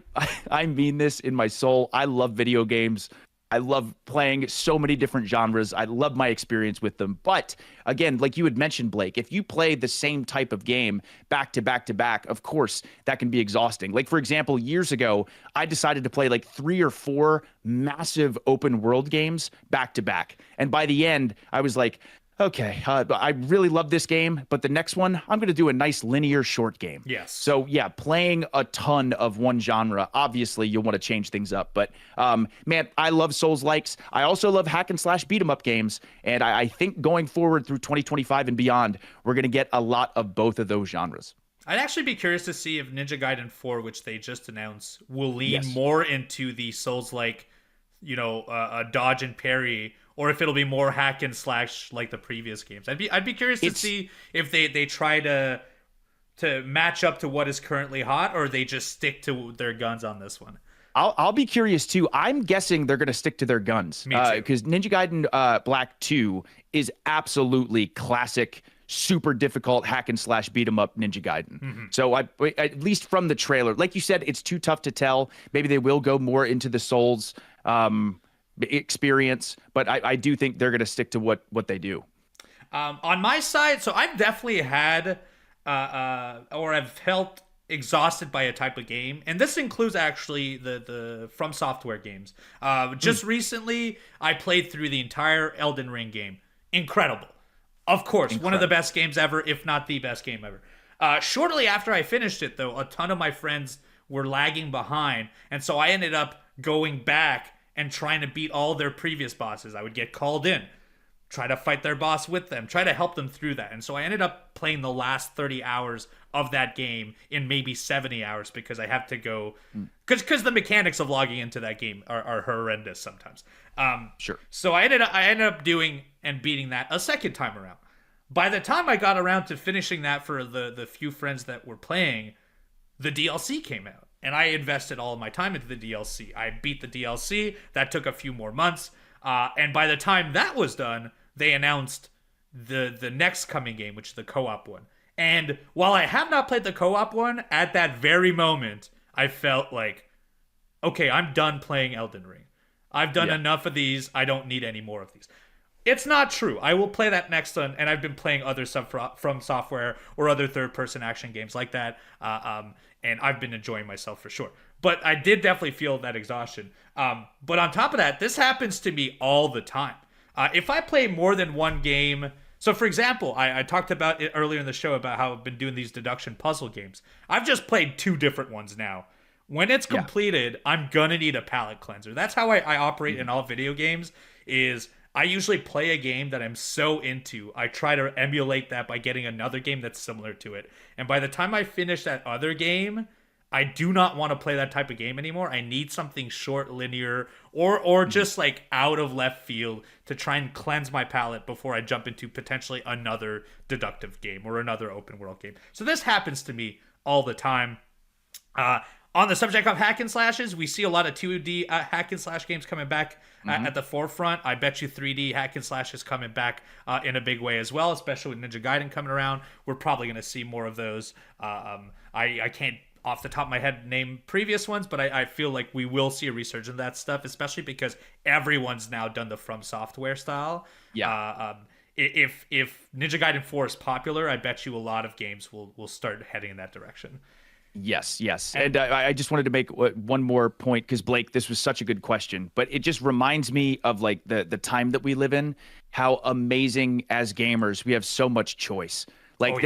mean this in my soul, I love video games. I love playing so many different genres. I love my experience with them. But again, like you had mentioned, Blake, if you play the same type of game back to back to back, of course, that can be exhausting. Like, for example, years ago, I decided to play like 3 or 4 massive open world games back to back. And by the end, I was like, okay, I really love this game, but the next one, I'm going to do a nice linear short game. Yes. So yeah, playing a ton of one genre, obviously you'll want to change things up. But man, I love Souls-likes. I also love hack and slash beat 'em up games. And I think going forward through 2025 and beyond, we're going to get a lot of both of those genres. I'd actually be curious to see if Ninja Gaiden 4, which they just announced, will lean more into the Souls-like, a dodge and parry, or if it'll be more hack and slash like the previous games. I'd be curious to see if they try to to match up to what is currently hot, or they just stick to their guns on this one? I'll be curious too. I'm guessing they're going to stick to their guns. Me too. Because Ninja Gaiden Black 2 is absolutely classic, super difficult hack and slash beat 'em up Ninja Gaiden. So at least from the trailer, like you said, it's too tough to tell. Maybe they will go more into the Souls experience, but I do think they're going to stick to what they do. On my side, so I've definitely had or I've felt exhausted by a type of game, and this includes actually the From Software games. Just recently, I played through the entire Elden Ring game. Incredible. Of course, one of the best games ever, if not the best game ever. Shortly after I finished it, though, a ton of my friends were lagging behind, and so I ended up going back and trying to beat all their previous bosses. I would get called in, try to fight their boss with them, try to help them through that. And so I ended up playing the last 30 hours of that game in maybe 70 hours because I have to go... Because the mechanics of logging into that game are horrendous sometimes. Sure. So I ended up doing and beating that a second time around. By the time I got around to finishing that for the few friends that were playing, the DLC came out. And I invested all of my time into the DLC. I beat the DLC. That took a few more months. And by the time that was done, they announced the next coming game, which is the co-op one. And while I have not played the co-op one, at that very moment, I felt like, okay, I'm done playing Elden Ring. I've done enough of these. I don't need any more of these. It's not true. I will play that next one, and I've been playing other stuff from Software or other third-person action games like that, and I've been enjoying myself for sure. But I did definitely feel that exhaustion. But on top of that, this happens to me all the time. If I play more than one game... So, for example, I talked about it earlier in the show about how I've been doing these deduction puzzle games. I've just played 2 different ones now. When it's completed, I'm going to need a palate cleanser. That's how I operate in all video games, is I usually play a game that I'm so into. I try to emulate that by getting another game that's similar to it. And by the time I finish that other game... I do not want to play that type of game anymore. I need something short, linear, or just like out of left field to try and cleanse my palate before I jump into potentially another deductive game or another open world game. So this happens to me all the time. On the subject of hack and slashes, we see a lot of 2D hack and slash games coming back at the forefront. I bet you 3D hack and slash is coming back in a big way as well, especially with Ninja Gaiden coming around. We're probably going to see more of those. I can't off the top of my head name previous ones, but I feel like we will see a resurgence of that stuff, especially because everyone's now done the From Software style. If Ninja Gaiden 4 is popular, I bet you a lot of games will start heading in that direction. Yes. And I just wanted to make one more point, because Blake, this was such a good question, but it just reminds me of like the time that we live in, how amazing as gamers we have so much choice. Like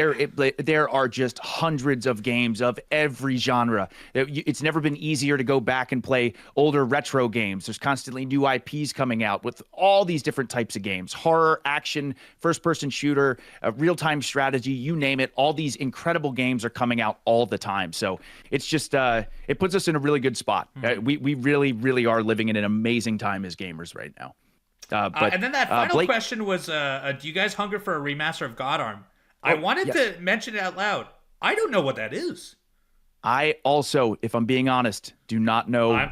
there are just hundreds of games of every genre. It's never been easier to go back and play older retro games. There's constantly new IPs coming out with all these different types of games: horror, action, first-person shooter, real-time strategy, you name it. All these incredible games are coming out all the time. So it's just it puts us in a really good spot. We really, really are living in an amazing time as gamers right now. And then that final Blake, question was, do you guys hunger for a remaster of God Arm? I wanted to mention it out loud. I don't know what that is. I also, if I'm being honest, do not know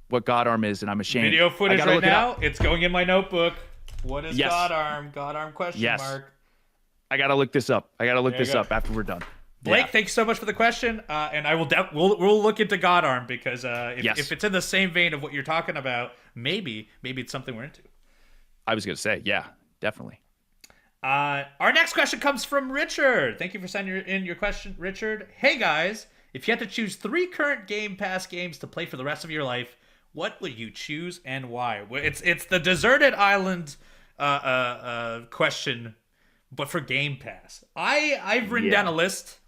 what God Arm is, and I'm ashamed. Video footage right now. It's going in my notebook. What is God Arm? God Arm question mark. I gotta look this up. After we're done. Blake, thank you so much for the question, and I will we'll look into God Arm, because if it's in the same vein of what you're talking about, maybe it's something we're into. I was gonna say, yeah, definitely. Our next question comes from Richard. Thank you for sending in your question, Richard. Hey guys, if you had to choose 3 current Game Pass games to play for the rest of your life, what would you choose and why? It's the deserted island question, but for Game Pass. I've written down a list,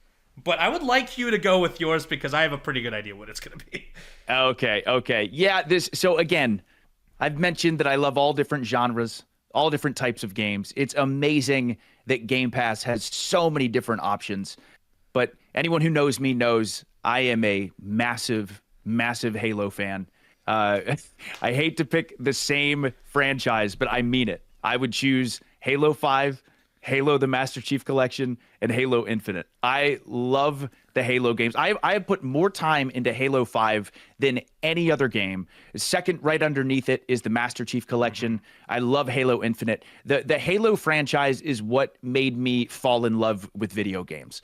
but I would like you to go with yours because I have a pretty good idea what it's going to be. Okay. Yeah, so again, I've mentioned that I love all different genres, all different types of games. It's amazing that Game Pass has so many different options. But anyone who knows me knows I am a massive, massive Halo fan. I hate to pick the same franchise, but I mean it. I would choose Halo 5 Halo the Master Chief Collection, and Halo Infinite. I love the Halo games. I have put more time into Halo 5 than any other game. Second, right underneath it, is the Master Chief Collection. I love Halo Infinite. The Halo franchise is what made me fall in love with video games.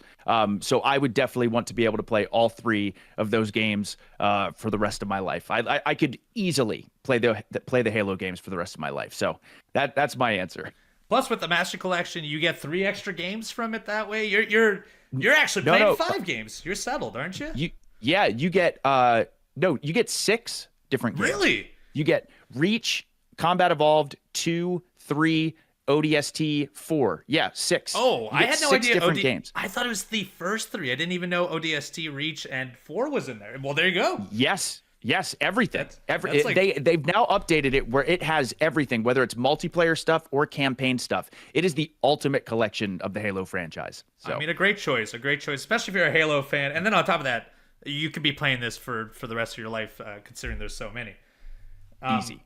So I would definitely want to be able to play all 3 of those games for the rest of my life. I could easily play the Halo games for the rest of my life. So that's my answer. Plus, with the Master Collection, you get 3 extra games from it that way. You're actually playing 5 games. You're settled, aren't you? You get you get 6 different games. Really? You get Reach, Combat Evolved, 2, 3, ODST, 4. Yeah, 6. Oh, I had no idea. Different games. I thought it was the first 3. I didn't even know ODST, Reach, and 4 was in there. Well, there you go. Yes, everything. That's like... They've now updated it where it has everything, whether it's multiplayer stuff or campaign stuff. It is the ultimate collection of the Halo franchise. So. I mean, a great choice, especially if you're a Halo fan. And then on top of that, you could be playing this for the rest of your life, considering there's so many. Easy.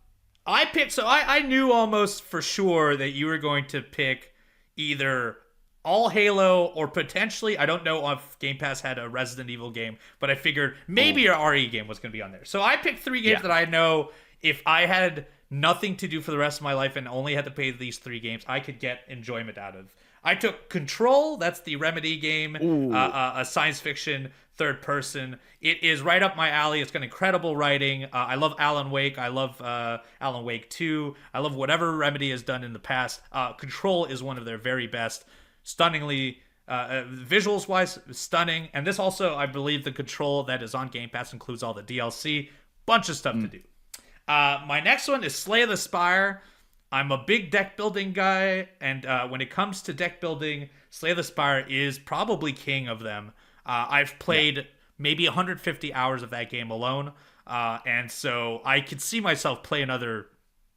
I knew almost for sure that you were going to pick either all Halo or potentially, I don't know if Game Pass had a Resident Evil game, but I figured maybe your RE game was going to be on there. So I picked 3 games that I know if I had nothing to do for the rest of my life and only had to play these 3 games, I could get enjoyment out of. I took Control, that's the Remedy game, a science fiction third person. It is right up my alley. It's got incredible writing. I love Alan Wake. I love Alan Wake 2. I love whatever Remedy has done in the past. Control is one of their very best. Stunningly, visuals wise, stunning. And this also, I believe, the Control that is on Game Pass includes all the DLC. Bunch of stuff to do. My next one is Slay the Spire. I'm a big deck building guy, and when it comes to deck building, Slay the Spire is probably king of them. I've played maybe 150 hours of that game alone, and so I could see myself play another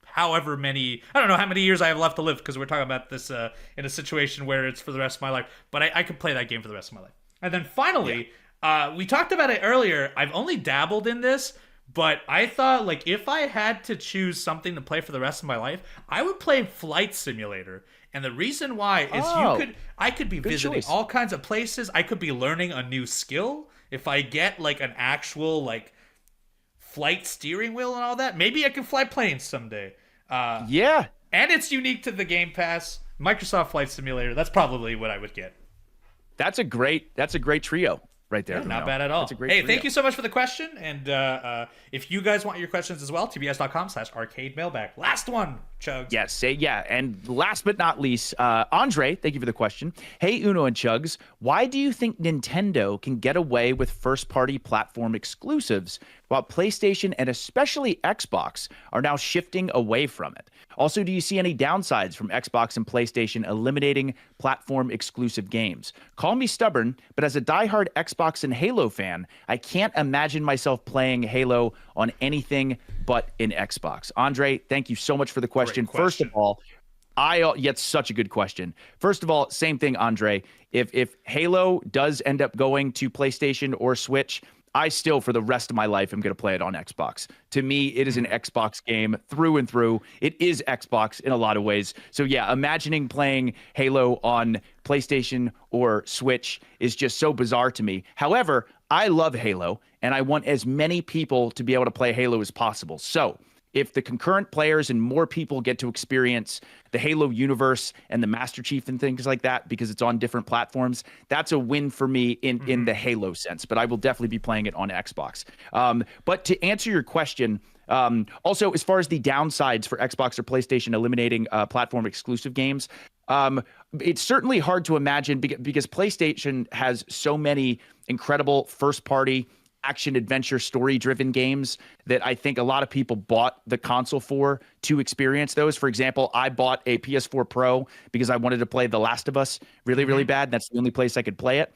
however many, I don't know how many years I have left to live, because we're talking about this in a situation where it's for the rest of my life, but I could play that game for the rest of my life. And then finally, we talked about it earlier, I've only dabbled in this, but I thought, like, if I had to choose something to play for the rest of my life, I would play Flight Simulator. And the reason why is I could be visiting all kinds of places. I could be learning a new skill. If I get like an actual like flight steering wheel and all that, maybe I can fly planes someday. And it's unique to the Game Pass. Microsoft Flight Simulator. That's probably what I would get. That's a great trio right there. Yeah, not bad at all. That's a great trio. Thank you so much for the question. And if you guys want your questions as well, tbs.com/arcade mailbag. Last one, Chugs. Yes, and last but not least, Andre, thank you for the question. Hey, Uno and Chugs, why do you think Nintendo can get away with first-party platform exclusives while PlayStation and especially Xbox are now shifting away from it? Also, do you see any downsides from Xbox and PlayStation eliminating platform exclusive games? Call me stubborn, but as a diehard Xbox and Halo fan, I can't imagine myself playing Halo on anything but an Xbox. Andre, thank you so much for the question. First of all, it's such a good question. First of all, same thing, Andre. If Halo does end up going to PlayStation or Switch, I still, for the rest of my life, am going to play it on Xbox. To me, it is an Xbox game through and through. It is Xbox in a lot of ways. So yeah, imagining playing Halo on PlayStation or Switch is just so bizarre to me. However, I love Halo, and I want as many people to be able to play Halo as possible. So if the concurrent players and more people get to experience the Halo universe and the Master Chief and things like that, because it's on different platforms, that's a win for me in the Halo sense. But I will definitely be playing it on Xbox. But to answer your question, also, as far as the downsides for Xbox or PlayStation eliminating platform exclusive games, it's certainly hard to imagine because PlayStation has so many incredible first-party action-adventure, story-driven games that I think a lot of people bought the console for to experience those. For example, I bought a PS4 Pro because I wanted to play The Last of Us really, really bad. That's the only place I could play it.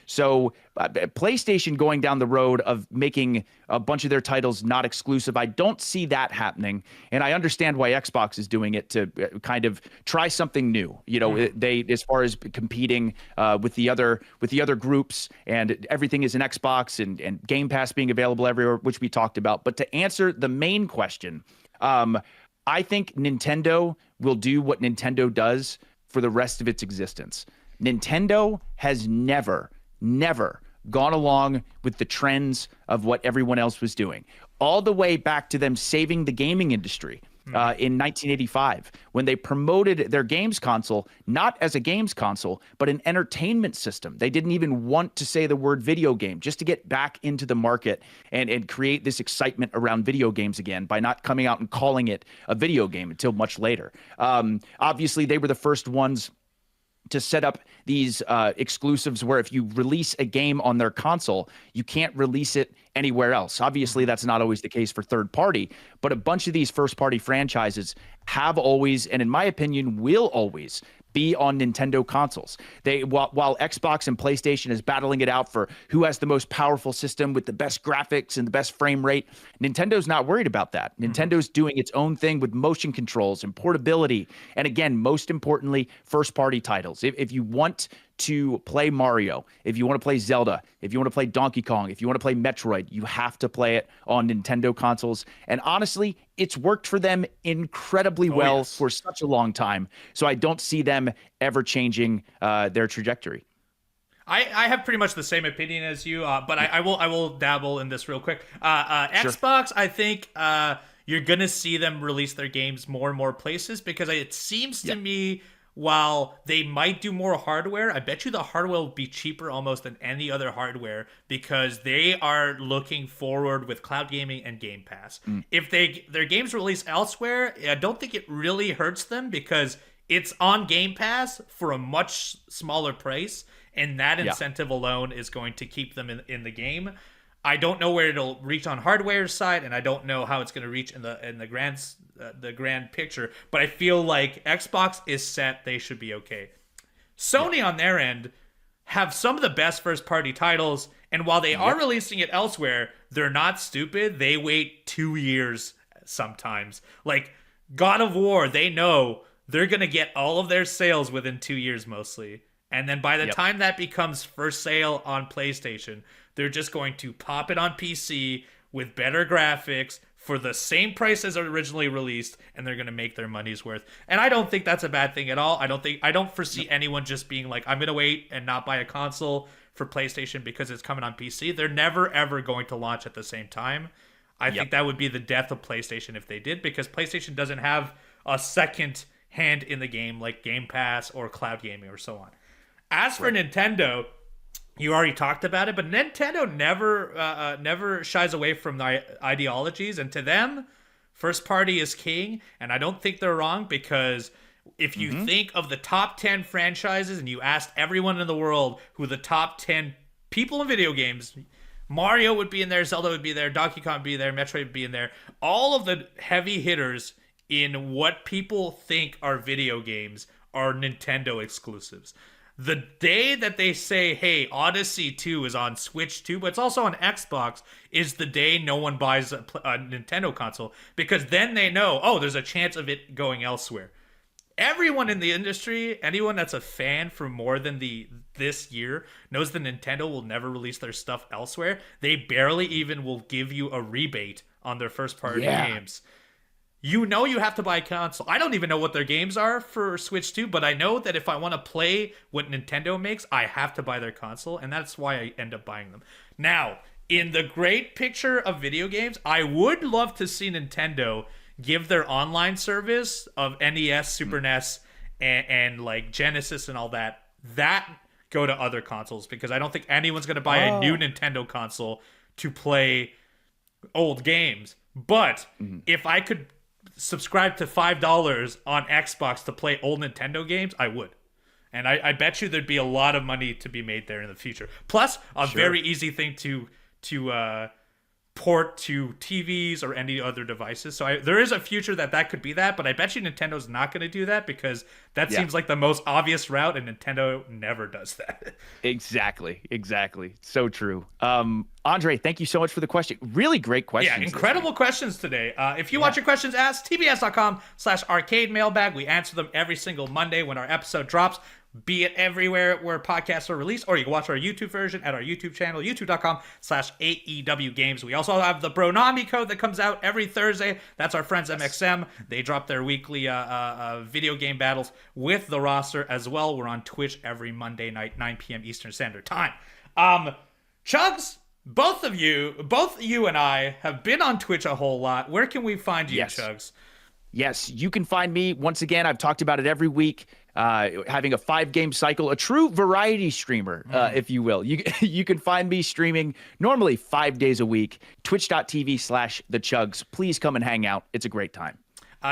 So PlayStation going down the road of making a bunch of their titles not exclusive, I don't see that happening. And I understand why Xbox is doing it to kind of try something new. You know, they, as far as competing with the other groups, and everything is an Xbox and Game Pass being available everywhere, which we talked about. But to answer the main question, I think Nintendo will do what Nintendo does for the rest of its existence. Nintendo has never gone along with the trends of what everyone else was doing, all the way back to them saving the gaming industry in 1985, when they promoted their games console not as a games console, but an entertainment system. They didn't even want to say the word video game, just to get back into the market and create this excitement around video games again by not coming out and calling it a video game until much later. Obviously, they were the first ones to set up these exclusives where if you release a game on their console, you can't release it anywhere else. Obviously, that's not always the case for third party, but a bunch of these first party franchises have always, and in my opinion, will always be on Nintendo consoles. While Xbox and PlayStation is battling it out for who has the most powerful system with the best graphics and the best frame rate, Nintendo's not worried about that. Nintendo's doing its own thing with motion controls and portability. And again, most importantly, first party titles. If you want to play Mario, if you want to play Zelda, if you want to play Donkey Kong, if you want to play Metroid, you have to play it on Nintendo consoles. And honestly, it's worked for them incredibly well for such a long time. So I don't see them ever changing their trajectory. I have pretty much the same opinion as you, but I will dabble in this real quick. Xbox, I think you're gonna see them release their games more and more places because it seems to me, while they might do more hardware, I bet you the hardware will be cheaper almost than any other hardware because they are looking forward with cloud gaming and Game Pass. If their games release elsewhere, I don't think it really hurts them because it's on Game Pass for a much smaller price, and that incentive alone is going to keep them in the game. I don't know where it'll reach on hardware side, and I don't know how it's going to reach in the grand picture. But I feel like Xbox is set; they should be okay. Sony on their end have some of the best first party titles, and while they are releasing it elsewhere, they're not stupid. They wait 2 years sometimes. Like God of War, they know they're going to get all of their sales within 2 years mostly. And then by the time that becomes for sale on PlayStation, they're just going to pop it on PC with better graphics for the same price as originally released, and they're going to make their money's worth. And I don't think that's a bad thing at all. I don't foresee anyone just being like, I'm going to wait and not buy a console for PlayStation because it's coming on PC. They're never, ever going to launch at the same time. I think that would be the death of PlayStation if they did, because PlayStation doesn't have a second hand in the game like Game Pass or cloud gaming or so on. As for Nintendo, you already talked about it, but Nintendo never shies away from the ideologies, and to them, first party is king, and I don't think they're wrong, because if you think of the top 10 franchises and you asked everyone in the world who the top 10 people in video games, Mario would be in there, Zelda would be there, Donkey Kong would be there, Metroid would be in there, all of the heavy hitters in what people think are video games are Nintendo exclusives. The day that they say, hey, Odyssey 2 is on Switch 2, but it's also on Xbox, is the day no one buys a Nintendo console, because then they know, oh, there's a chance of it going elsewhere. Everyone in the industry, anyone that's a fan for more than this year, knows that Nintendo will never release their stuff elsewhere. They barely even will give you a rebate on their first-party games. You know you have to buy a console. I don't even know what their games are for Switch 2, but I know that if I want to play what Nintendo makes, I have to buy their console, and that's why I end up buying them. Now, in the great picture of video games, I would love to see Nintendo give their online service of NES, Super NES, and like Genesis and all that go to other consoles, because I don't think anyone's going to buy a new Nintendo console to play old games. But if I could subscribe to $5 on Xbox to play old Nintendo games, I would. And I bet you there'd be a lot of money to be made there in the future. Plus, a very easy thing to port to TVs or any other devices. So there is a future that could be that, but I bet you Nintendo's not going to do that, because that seems like the most obvious route, and Nintendo never does that. Exactly. So true. Andre, thank you so much for the question. Really great questions. Yeah, incredible questions today. If you want your questions asked, tbs.com/arcade mailbag. We answer them every single Monday when our episode drops. be it everywhere where podcasts are released, or you can watch our YouTube version at our YouTube channel, youtube.com/AEW Games. We also have the Bronami code that comes out every Thursday. That's our friends MXM. They drop their weekly video game battles with the roster as well. We're on Twitch every Monday night, 9 p.m. Eastern Standard Time. Chugs, both you and I have been on Twitch a whole lot. Where can we find you, Chugs? Yes, you can find me. Once again, I've talked about it every week, having a 5-game cycle, a true variety streamer, if you will. You can find me streaming normally 5 days a week, twitch.tv/thechugs. Please come and hang out. It's a great time.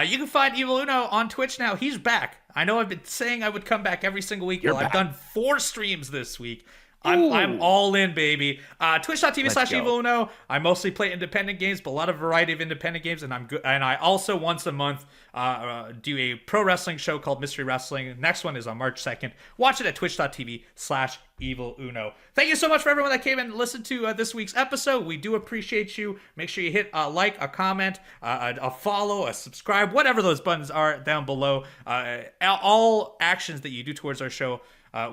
You can find Evil Uno on Twitch now. He's back. I know I've been saying I would come back every single week. Well, I've done 4 streams this week. I'm all in, baby. Twitch.tv/EvilUno. I mostly play independent games, but a lot of variety of independent games, and I'm good. And I also once a month do a pro wrestling show called Mystery Wrestling. Next one is on March 2nd. Watch it at twitch.tv/EvilUno. Thank you so much for everyone that came and listened to this week's episode. We do appreciate you. Make sure you hit a like, a comment, a follow, a subscribe, whatever those buttons are down below. All actions that you do towards our show,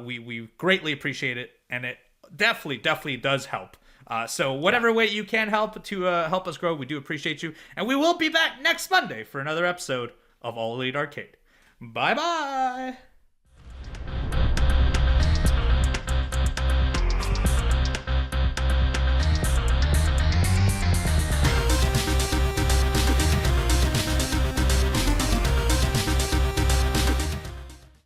we greatly appreciate it. And it definitely does help. So whatever way you can help to help us grow, we do appreciate you. And we will be back next Monday for another episode of All Elite Arcade. Bye-bye.